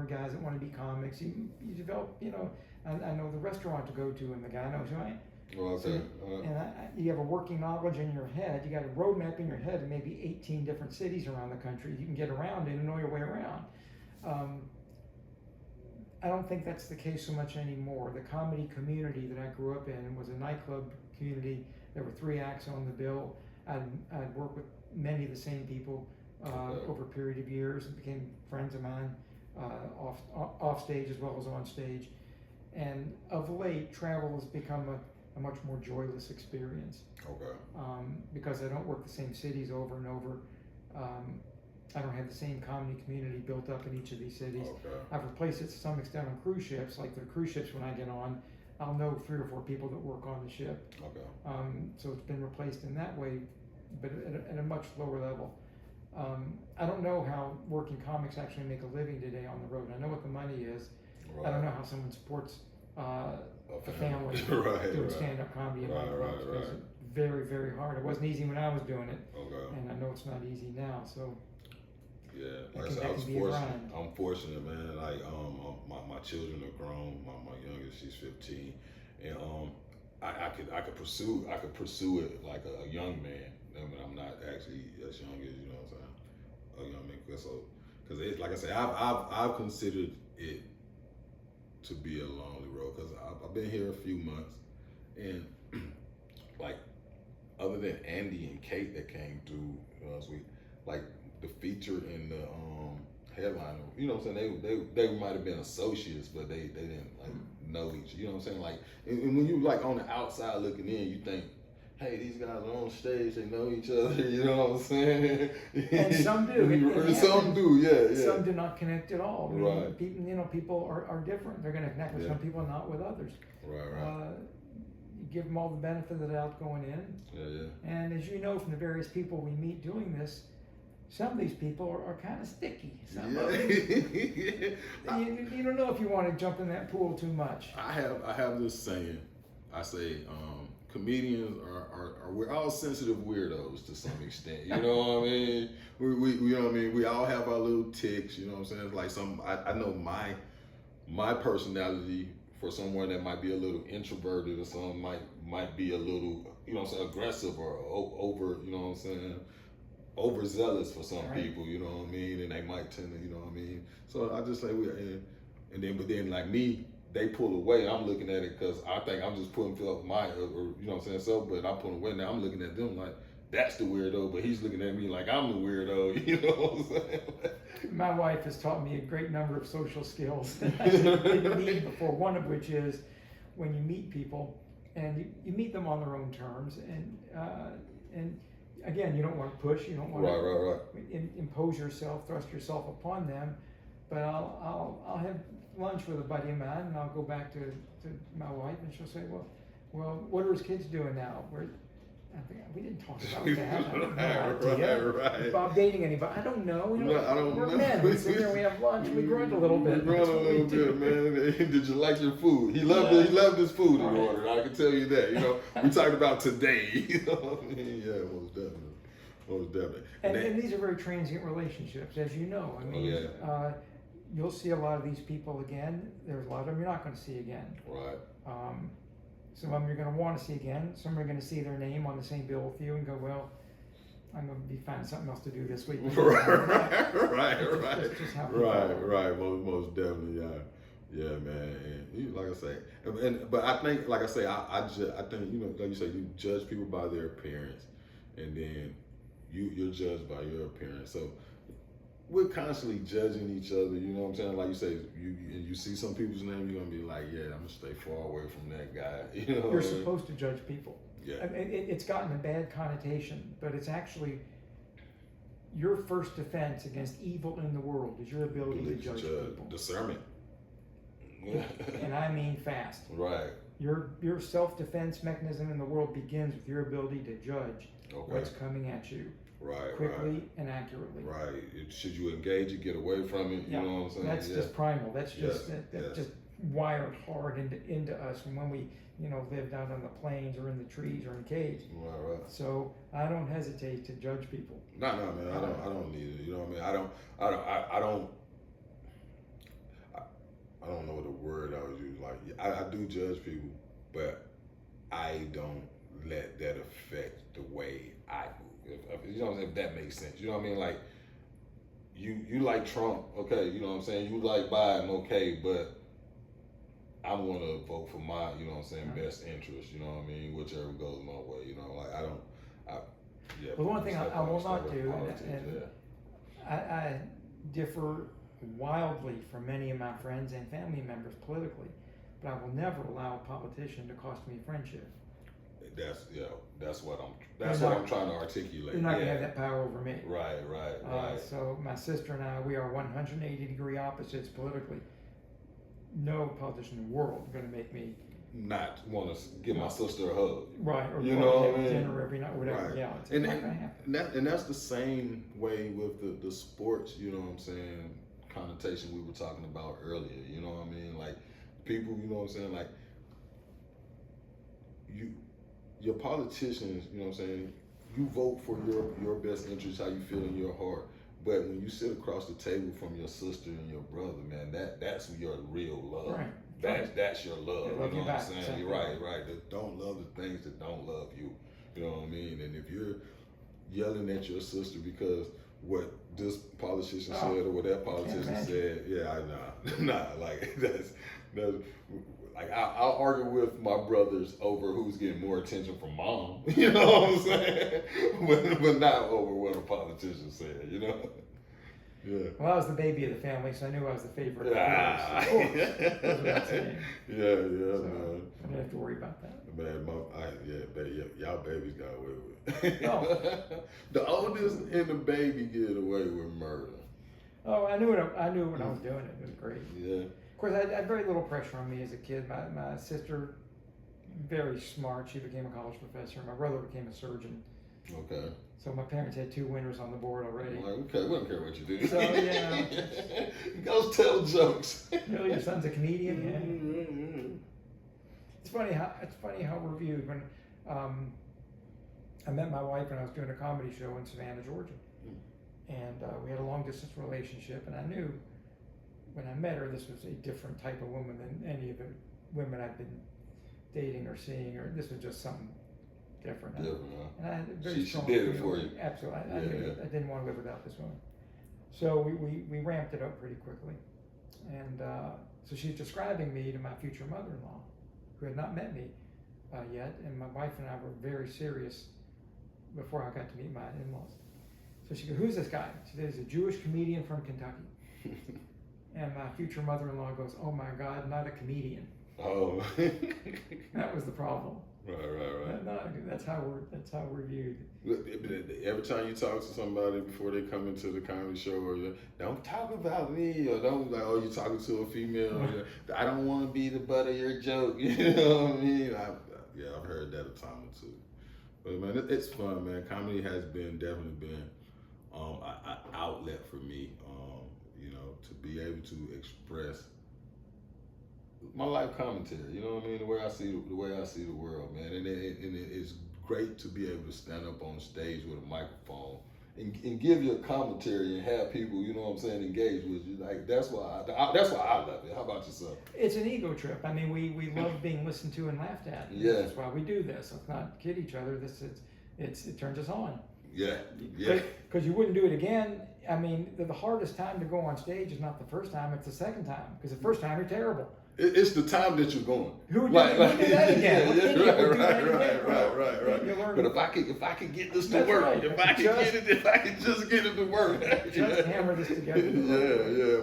guys that want to be comics. You develop, you know, I know the restaurant to go to, and the guy knows who I am.
Well, okay.
And you have a working knowledge in your head. You got a roadmap in your head of maybe 18 different cities around the country you can get around in and know your way around. I don't think that's the case so much anymore. The comedy community that I grew up in was a nightclub community. There were 3 acts on the bill. I'd worked with many of the same people over a period of years and became friends of mine off stage as well as on stage. And of late, travel has become a much more joyless experience.
Okay.
Because I don't work the same cities over and over. I don't have the same comedy community built up in each of these cities.
Okay.
I've replaced it to some extent on cruise ships. Like the cruise ships, when I get on, I'll know 3 or 4 people that work on the ship.
Okay.
So it's been replaced in that way, but at a much lower level. I don't know how working comics actually make a living today on the road. I know what the money is.
Right.
I don't know how someone supports a family
right,
doing stand-up comedy in my clubs. It's very, very hard. It wasn't easy when I was doing it, and I know it's not easy now. So.
Yeah, like I said, I'm fortunate, man. Like my children are grown. My youngest, she's 15, and I could pursue it like a young man. I mean, I'm not actually as young as, you know what I'm saying, a young man. Because it's like I say, I've considered it to be a lonely road because I've been here a few months, and like other than Andy and Kate that came through last week, like the feature in the headliner, you know what I'm saying, they might have been associates, but they didn't like know each, you know what I'm saying, like, and when you like on the outside looking in, you think, hey, these guys are on stage, they know each other, you know what I'm saying?
And some do.
Some do, yeah.
Some do not connect at all. I mean,
right.
People, you know, people are different. They're going to connect with some people, not with others.
Right.
You give them all the benefit of the doubt going in.
Yeah.
And as you know from the various people we meet doing this, some of these people are kind of sticky. Some of them, you don't know if you want to jump in that pool too much.
I have this saying. I say, comedians are we're all sensitive weirdos to some extent. You know what I mean? We you know what I mean? We all have our little ticks. You know what I'm saying? It's like I know my personality for someone that might be a little introverted or someone might be a little, you know what I'm saying, aggressive or over, you know what I'm saying, overzealous for some people, you know what I mean, and they might tend to, you know what I mean. So I just say but then like me, they pull away. I'm looking at it because I think I'm just putting up my, or you know what I'm saying, so, but I'm pulling away now. I'm looking at them like, that's the weirdo, but he's looking at me like I'm the weirdo, you know what I'm saying?
My wife has taught me a great number of social skills that I didn't need before, one of which is when you meet people and you meet them on their own terms, and again, you don't want to push, you don't want to impose yourself, thrust yourself upon them, but I'll have lunch with a buddy of mine, and I'll go back to my wife, and she'll say, well, what are his kids doing now? I think we didn't talk about that. I don't know
right.
About dating anybody. I don't know. You know,
I don't
we're
know.
Men. We sit there, we have lunch, we grunt a little bit.
We grunt a little bit, man. Did you like your food? He loved his food he ordered. I can tell you that. You know, we talked about today. You know what I mean? Yeah, most definitely.
And these are very transient relationships, as you know. I mean, you'll see a lot of these people again. There's a lot of them you're not going to see again.
Right.
Some of them you're going to want to see again. Some are going to see their name on the same bill with you and go, well, I'm going to be finding something else to do this week.
Right.
That's just how
Right. Most definitely, yeah, man. And like I say, but I think, like I say, I think, you know, like you say, you judge people by their appearance, and then you're judged by your appearance. So we're constantly judging each other, you know what I'm saying? Like you say, you see some people's name, you're gonna be like, yeah, I'm gonna stay far away from that guy. You know,
you're supposed to judge people.
Yeah.
I mean, it's gotten a bad connotation, but it's actually your first defense against evil in the world is your ability to judge people.
Discernment.
and I mean fast.
Right.
Your self-defense mechanism in the world begins with your ability to judge what's coming at you quickly and accurately.
Right. Should you engage it, get away from it? You know what I'm saying?
That's just primal. That's just that's just wired hard into us from when we lived out on the plains or in the trees or in caves.
Right.
So I don't hesitate to judge people.
No, man. I don't need it. You know what I mean? I don't know the word I would use. Like I do judge people, but I don't let that affect the way I move. If you know what I'm saying? If that makes sense. You know what I mean? Like you like Trump, okay? You know what I'm saying? You like Biden, okay? But I want to vote for my, you know what I'm saying, best interest. You know what I mean? Whichever goes my way. You know, like
But one thing I will not do, and I differ wildly from many of my friends and family members politically, but I will never allow a politician to cost me friendship. That's what I'm trying to articulate. They're not gonna have that power over me.
Right.
So my sister and I, we are 180-degree opposites politically. No politician in the world is gonna make me
not want to give my sister a hug.
Right, or
you know what I mean?
Dinner every night, whatever.
Right.
Yeah, it's not gonna happen.
And that's the same way with the sports, you know what I'm saying, connotation we were talking about earlier. You know what I mean? Like people, you know what I'm saying, like your politicians, you know what I'm saying, you vote for your best interest, how you feel in your heart. But when you sit across the table from your sister and your brother, man, that's your real love.
Right.
That's your love.
They love
you know
you
what
back.
I'm saying?
Exactly.
You're right. That don't love the things that don't love you. You know what I mean? And if you're yelling at your sister because what this politician said or what that politician said, like that's like I'll argue with my brothers over who's getting more attention from mom, you know what I'm saying? but not over what a politician said, you know? Yeah.
Well, I was the baby of the family, so I knew I was the favorite of
Yeah,
so
man.
I didn't have to worry about that.
Man, y'all babies got away with it.
No.
The oldest and the baby get away with murder.
Oh, I knew when I was doing it. It was great.
Yeah.
Of course, I had very little pressure on me as a kid. My sister, very smart. She became a college professor. My brother became a surgeon.
Okay.
So my parents had 2 winners on the board already.
Like, okay, we don't care what you do.
So
Go tell jokes.
Your son's a comedian. Yeah. It's funny how we're viewed. When I met my wife when I was doing a comedy show in Savannah, Georgia, and we had a long distance relationship. And I knew when I met her, this was a different type of woman than any of the women I'd been dating or seeing, or this was just something different. And I had a very strong
she did it for you.
Absolutely. I didn't want to live without this woman. So we ramped it up pretty quickly. And so she's describing me to my future mother-in-law, who had not met me yet. And my wife and I were very serious before I got to meet my in-laws. So she goes, "Who's this guy?" She said, "He's a Jewish comedian from Kentucky." And my future mother-in-law goes, "Oh my God, not a comedian."
Oh.
That was the problem.
Right.
That's how we're viewed.
Every time you talk to somebody before they come into the comedy show, or don't talk about me, or don't like, oh, you talking to a female, or, I don't want to be the butt of your joke. You know what I mean? I've heard that a time or two. But man, it's fun, man. Comedy has definitely been an outlet for me. To be able to express my life commentary, you know what I mean, the way I see the world, man, and it's great to be able to stand up on stage with a microphone and give your commentary and have people, you know what I'm saying, engage with you. Like that's why I love it. How about yourself?
It's an ego trip. I mean, we love being listened to and laughed at.
Yeah,
that's why we do this. Let's not kid each other. It turns us on.
Yeah.
Because you wouldn't do it again. I mean, the hardest time to go on stage is not the first time; it's the second time. Because the first time you're terrible.
It's the time that you're going.
Who would do that again?
Right. But if I could get this to work,
right.
if I could just get it to work,
just hammer this together.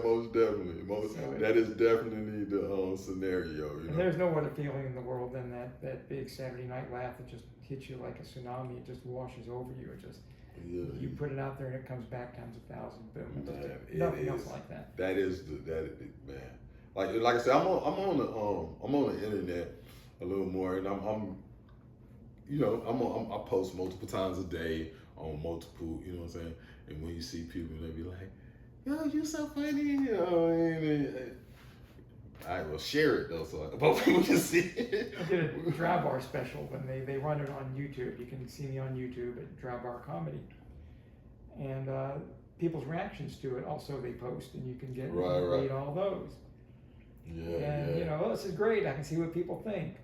Most definitely. That is definitely the scenario.
And there's no other feeling in the world than that big Saturday night laugh that just hits you like a tsunami. It just washes over you. It just. You put it out there and it comes back times 1,000. Boom.
Man,
nothing else like that.
Man. like I said, I'm on the internet a little more, and I'm you know, I post multiple times a day on multiple, you know what I'm saying? And when you see people, they be like, yo, you so funny, you know, and I will share it though, so both people can see it.
I did a Dry Bar special when they run it on YouTube. You can see me on YouTube at Dry Bar Comedy. And people's reactions to it also they post, and you can get read all those.
Yeah,
and you know, oh, this is great. I can see what people think.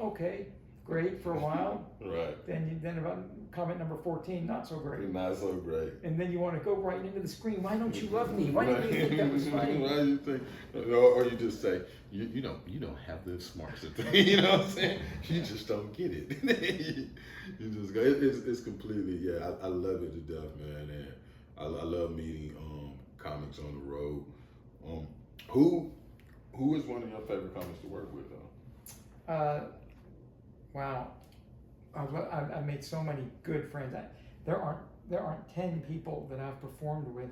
Okay, great for a while.
Right.
Then about comment number 14, not so great.
Not so great.
And then you want to go right into the screen. Why don't you love me? Why didn't you think that was funny?
Why do you think? Or you just say, you don't have the smarts. You know what I'm saying? You just don't get it. You just go. It's completely, yeah. I love it to death, man. And I love meeting comics on the road. Who is one of your favorite comics to work with, though?
Wow, I've made so many good friends. There aren't 10 people that I've performed with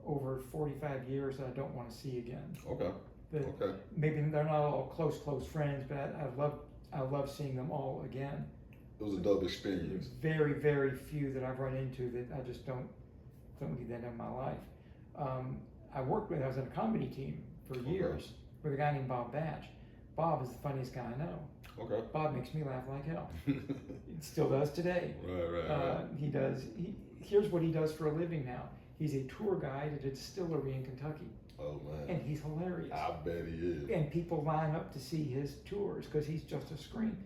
over 45 years that I don't want to see again.
Okay. Okay.
Maybe they're not all close friends, but I love seeing them all again.
It was a dope experience.
There's very, very few that I've run into that I just don't need that in my life. I was in a comedy team for years with a guy named Bob Batch. Bob is the funniest guy I know.
Okay.
Bob makes me laugh like hell. He still does today.
Right.
Here's what he does for a living now. He's a tour guide at a distillery in Kentucky.
Oh, man.
And he's hilarious.
I bet he is.
And people line up to see his tours because he's just a scream.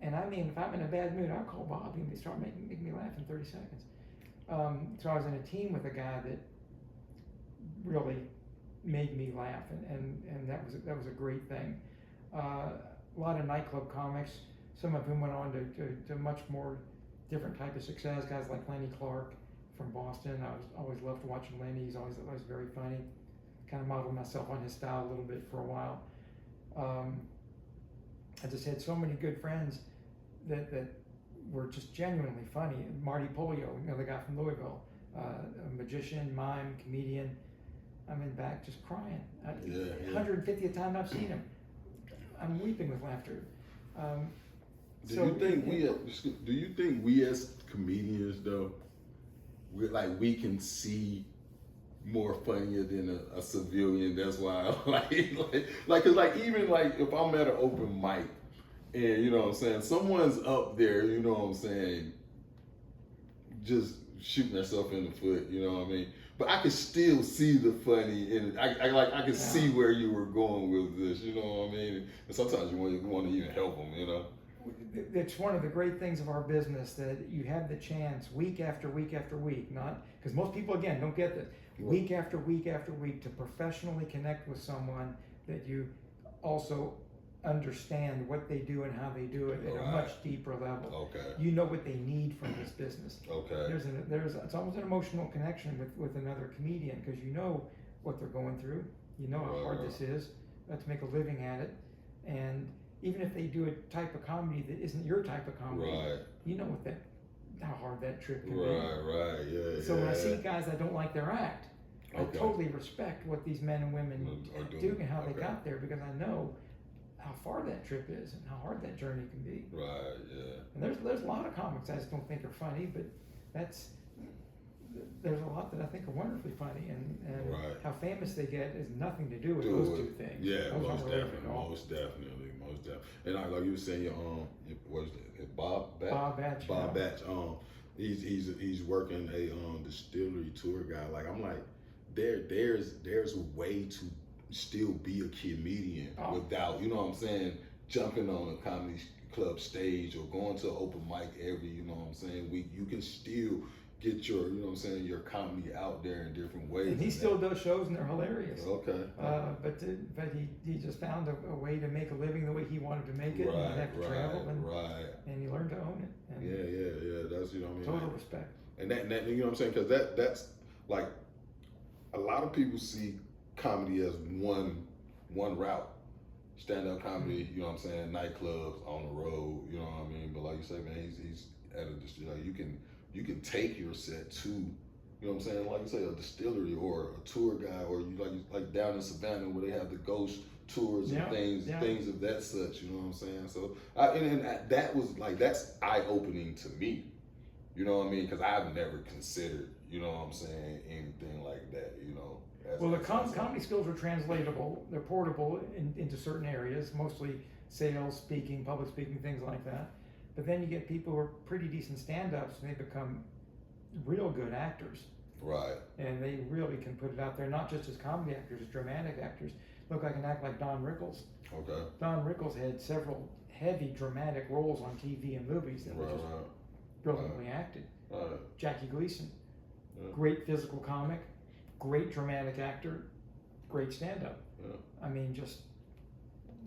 And I mean, if I'm in a bad mood, I'll call Bob and they start making me laugh in 30 seconds. So I was in a team with a guy that really made me laugh, and that was a great thing. A lot of nightclub comics, some of whom went on to much more different type of success. Guys like Lenny Clark from Boston. I always loved watching Lenny. He's always very funny. Kind of modeled myself on his style a little bit for a while. I just had so many good friends that were just genuinely funny. Marty Polio, the guy from Louisville, a magician, mime, comedian. I'm in back just crying. 150th time I've seen him. I'm weeping with laughter.
Do you think we as comedians though, we can see more funnier than a civilian? That's why cause even if I'm at an open mic and you know what I'm saying, someone's up there, you know what I'm saying, just shooting themselves in the foot, you know what I mean? But I could still see the funny, and I could see where you were going with this, you know what I mean? And sometimes you want to even help them, you know?
It's one of the great things of our business that you have the chance week after week after week, not because most people again don't get this, week after week after week to professionally connect with someone that you also understand what they do and how they do it at a much deeper level.
Okay.
You know what they need from this business.
Okay.
It's almost an emotional connection with another comedian because you know what they're going through. You know how hard this is to make a living at it, and even if they do a type of comedy that isn't your type of comedy, you know how hard that trip can be.
Right, yeah.
So when I see guys that don't like their act, I totally respect what these men and women do and how they got there because I know how far that trip is and how hard that journey can be.
Right, yeah.
And there's a lot of comics I just don't think are funny, but there's a lot that I think are wonderfully funny, and how famous they get has nothing to do with those two things.
Yeah, most definitely. And like you were saying, what is it? Bob Batch. Bob Batch. He's working a distillery tour guide. Like I'm like, there's a way to still be a comedian without, you know what I'm saying, jumping on a comedy club stage or going to an open mic every, you know what I'm saying, week. You can still get your, you know what I'm saying, your comedy out there in different ways.
And he still does shows and they're hilarious.
Okay.
But he just found a way to make a living the way he wanted to make it. And he had to travel and he learned to own it. And
yeah. That's, you know what I mean.
Total respect.
And that you know what I'm saying, because that's like a lot of people see comedy as one route. Stand-up comedy, you know what I'm saying, nightclubs, on the road, you know what I mean. But like you say, man, he's at a distillery. You can take your set to, you know what I'm saying, like you say, a distillery or a tour guide, or you like down in Savannah where they have the ghost tours and
Yeah,
things
yeah.
things of that such. You know what I'm saying? So and that was like that's eye opening to me. You know what I mean? Because I've never considered, you know what I'm saying, anything like that. You know.
Well, the comedy skills are translatable. They're portable into certain areas, mostly sales, speaking, public speaking, things like that. But then you get people who are pretty decent stand-ups, and they become real good actors.
Right.
And they really can put it out there, not just as comedy actors, as dramatic actors. Look, I can act like Don Rickles.
Okay.
Don Rickles had several heavy dramatic roles on TV and movies that were just brilliantly acted.
Right.
Jackie Gleason, great physical comic, great dramatic actor, great stand-up.
Yeah.
I mean, just.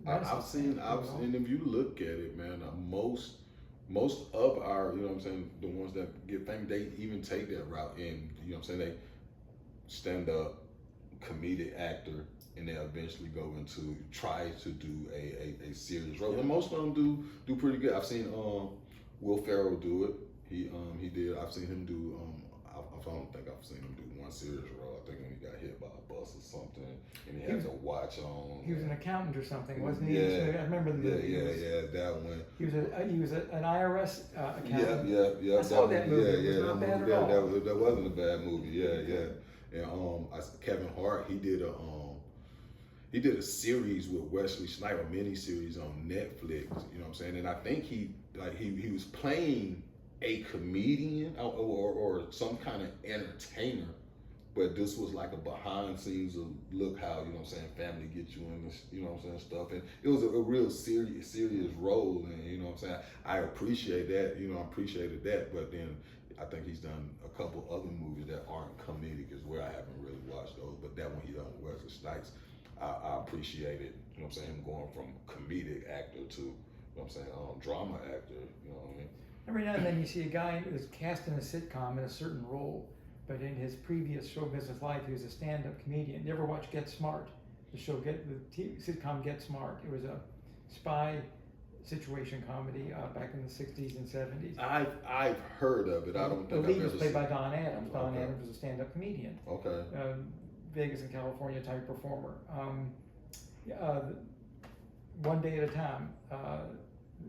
I've seen, and if you look at it, man, most of our, you know what I'm saying, the ones that get famous, they even take that route, and you know what I'm saying, they stand up, comedic actor, and they eventually go into try to do a serious role, and most of them do pretty good. I've seen Will Ferrell do it. He did. I've seen him do. I don't think I've seen him do one serious role. I think when he got hit by a bus or something, and he had to watch on.
He was an accountant or something, wasn't he?
Yeah,
I remember the movie.
Yeah, that one.
He was an IRS accountant.
Yeah.
I saw that movie. It was not bad at all.
That wasn't a bad movie. Yeah. And Kevin Hart, he did a series with Wesley Snipes, a mini series on Netflix. You know what I'm saying? And I think he was playing a comedian or some kind of entertainer, but this was like a behind scenes of look how, you know what I'm saying, family gets you in this, you know what I'm saying, stuff. And it was a real serious role, and you know what I'm saying, I appreciate that, you know, I appreciated that, but then I think he's done a couple other movies that aren't comedic as well. I haven't really watched those, but that one he done with Wesley Snipes, I appreciated, you know what I'm saying, him going from comedic actor to, you know what I'm saying, drama actor, you know what I mean?
Every now and then you see a guy who is cast in a sitcom in a certain role, but in his previous show business life, he was a stand-up comedian. You ever watch Get Smart? The sitcom Get Smart. It was a spy situation comedy back in the 60s and 70s.
I've heard of it. I don't think
the lead
I've
was
ever
played
seen
by
it.
Don Adams. Don
Okay.
Adams was a stand-up comedian.
Okay.
Vegas and California type performer. One Day at a Time.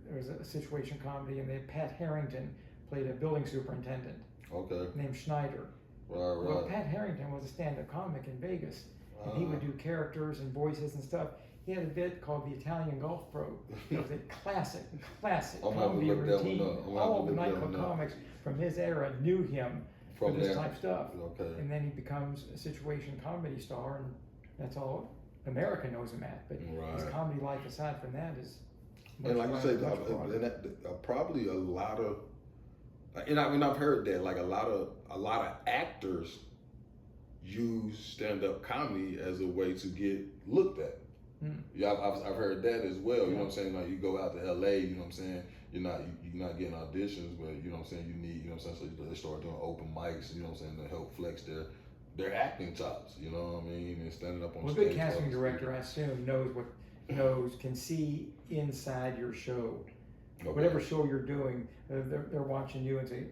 There was a situation comedy, and Pat Harrington played a building superintendent named Schneider.
Right.
Well, Pat Harrington was a stand-up comic in Vegas, and he would do characters and voices and stuff. He had a bit called the Italian Golf Pro. It was a classic comedy routine. All the nightclub comics from his era knew him for this type stuff.
Okay.
And then he becomes a situation comedy star, and that's all America knows him at. But his comedy life aside from that is much,
and like you say, probably a lot of, and I've heard that like a lot of actors use stand-up comedy as a way to get looked at. Yeah, I've heard that as well. You know what I'm saying? Like you go out to LA, you know what I'm saying? You're not getting auditions, but you know what I'm saying, you need, you know what I'm saying, so they start doing open mics, you know what I'm saying, to help flex their acting chops, you know what I mean? And standing up on stage.
Well, a good casting director, I assume, can see inside your show. Okay. Whatever show you're doing, they're watching you and say,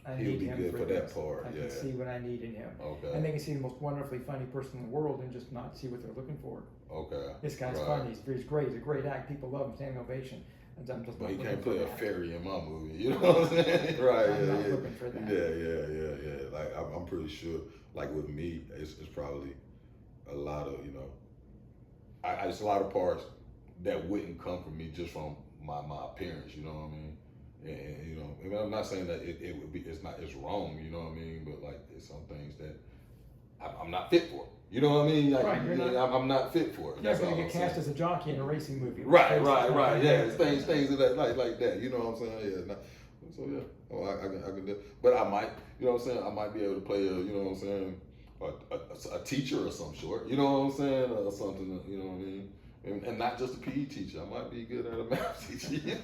I need him for that part. I can see what I need in him. Okay. And they can see the most wonderfully funny person in the world and just not see what they're looking for.
Okay.
This guy's funny. He's great. He's a great act. People love him. Standing ovation.
But he can't play a fairy in my movie. You know what I'm saying? Right.
I'm not looking for that.
Yeah. Like I'm pretty sure. Like with me, it's probably a lot of, you know, it's a lot of parts that wouldn't come from me just from my appearance. You know what I mean? And you know, and I'm not saying that it would be, it's wrong, you know what I mean, but like there's some things that I'm not fit for. You know what I mean? Like, I'm not fit for it.
You're not going to get cast as a jockey in a racing movie.
Right. Yeah, things of that like that. You know what I'm saying? Yeah. So yeah, I can do. But I might, you know what I'm saying? I might be able to play you know what I'm saying, a teacher of some sort. You know what I'm saying, or something. You know what I mean? And not just a PE teacher. I might be good at a math teacher.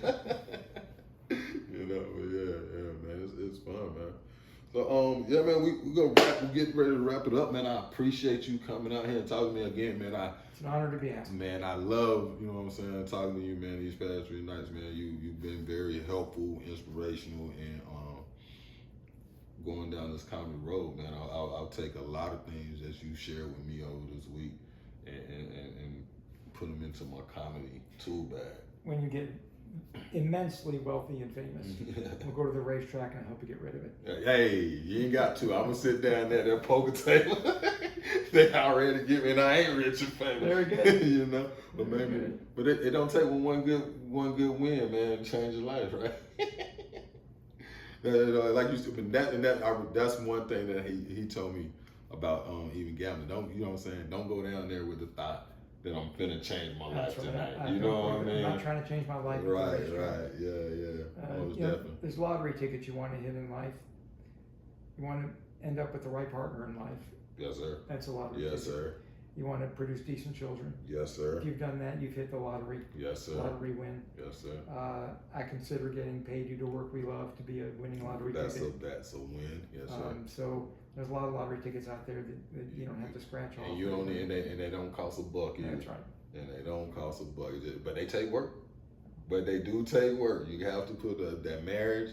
You know, but yeah, man, it's fun, man. So, yeah, man, we're getting ready to wrap it up, man. I appreciate you coming out here and talking to me again, man.
It's an honor to be asked.
Man, I love, you know what I'm saying, talking to you, man, these past 3 nights, man. You've been very helpful, inspirational, and going down this comedy road, man. I'll take a lot of things that you shared with me over this week and put them into my comedy tool bag.
When you get immensely wealthy and famous, we'll go to the racetrack and help you get rid of it.
Hey, you ain't got to. I'm gonna sit down there at that poker table. They already give me, and I ain't rich and famous.
Very good.
You know, but maybe, but it don't take one good win, man, to change your life, right? Like you said, that's one thing that he told me about even gambling. Don't, you know what I'm saying? Don't go down there with the thought that I'm finna change my life tonight. You know what I mean?
I'm not trying to change my life.
Right, yeah. Most definitely.
There's lottery tickets you want to hit in life. You want to end up with the right partner in life.
Yes, sir.
That's a lottery ticket.
Yes, sir.
You want to produce decent children.
Yes, sir.
If you've done that, you've hit the lottery.
Yes, sir.
Lottery win.
Yes, sir.
I consider getting paid to do work we love to be a winning lottery ticket.
That's a win. Yes, sir.
So there's a lot of lottery tickets out there that you don't have to scratch off.
And you don't, and they don't cost a buck either.
That's right.
And they don't cost a buck, but they take work. But they do take work. You have to put that marriage,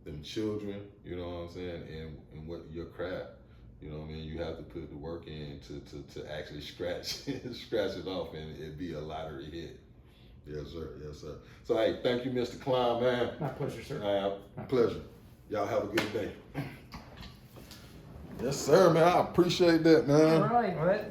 them children, you know what I'm saying, and what your craft. You know what I mean? You have to put the work in to actually scratch it off and it be a lottery hit. Yes, sir. Yes, sir. So, hey, thank you, Mr. Klien, man.
My pleasure, sir.
My pleasure. Y'all have a good day. Yes, sir, man. I appreciate that, man.
All right. Well,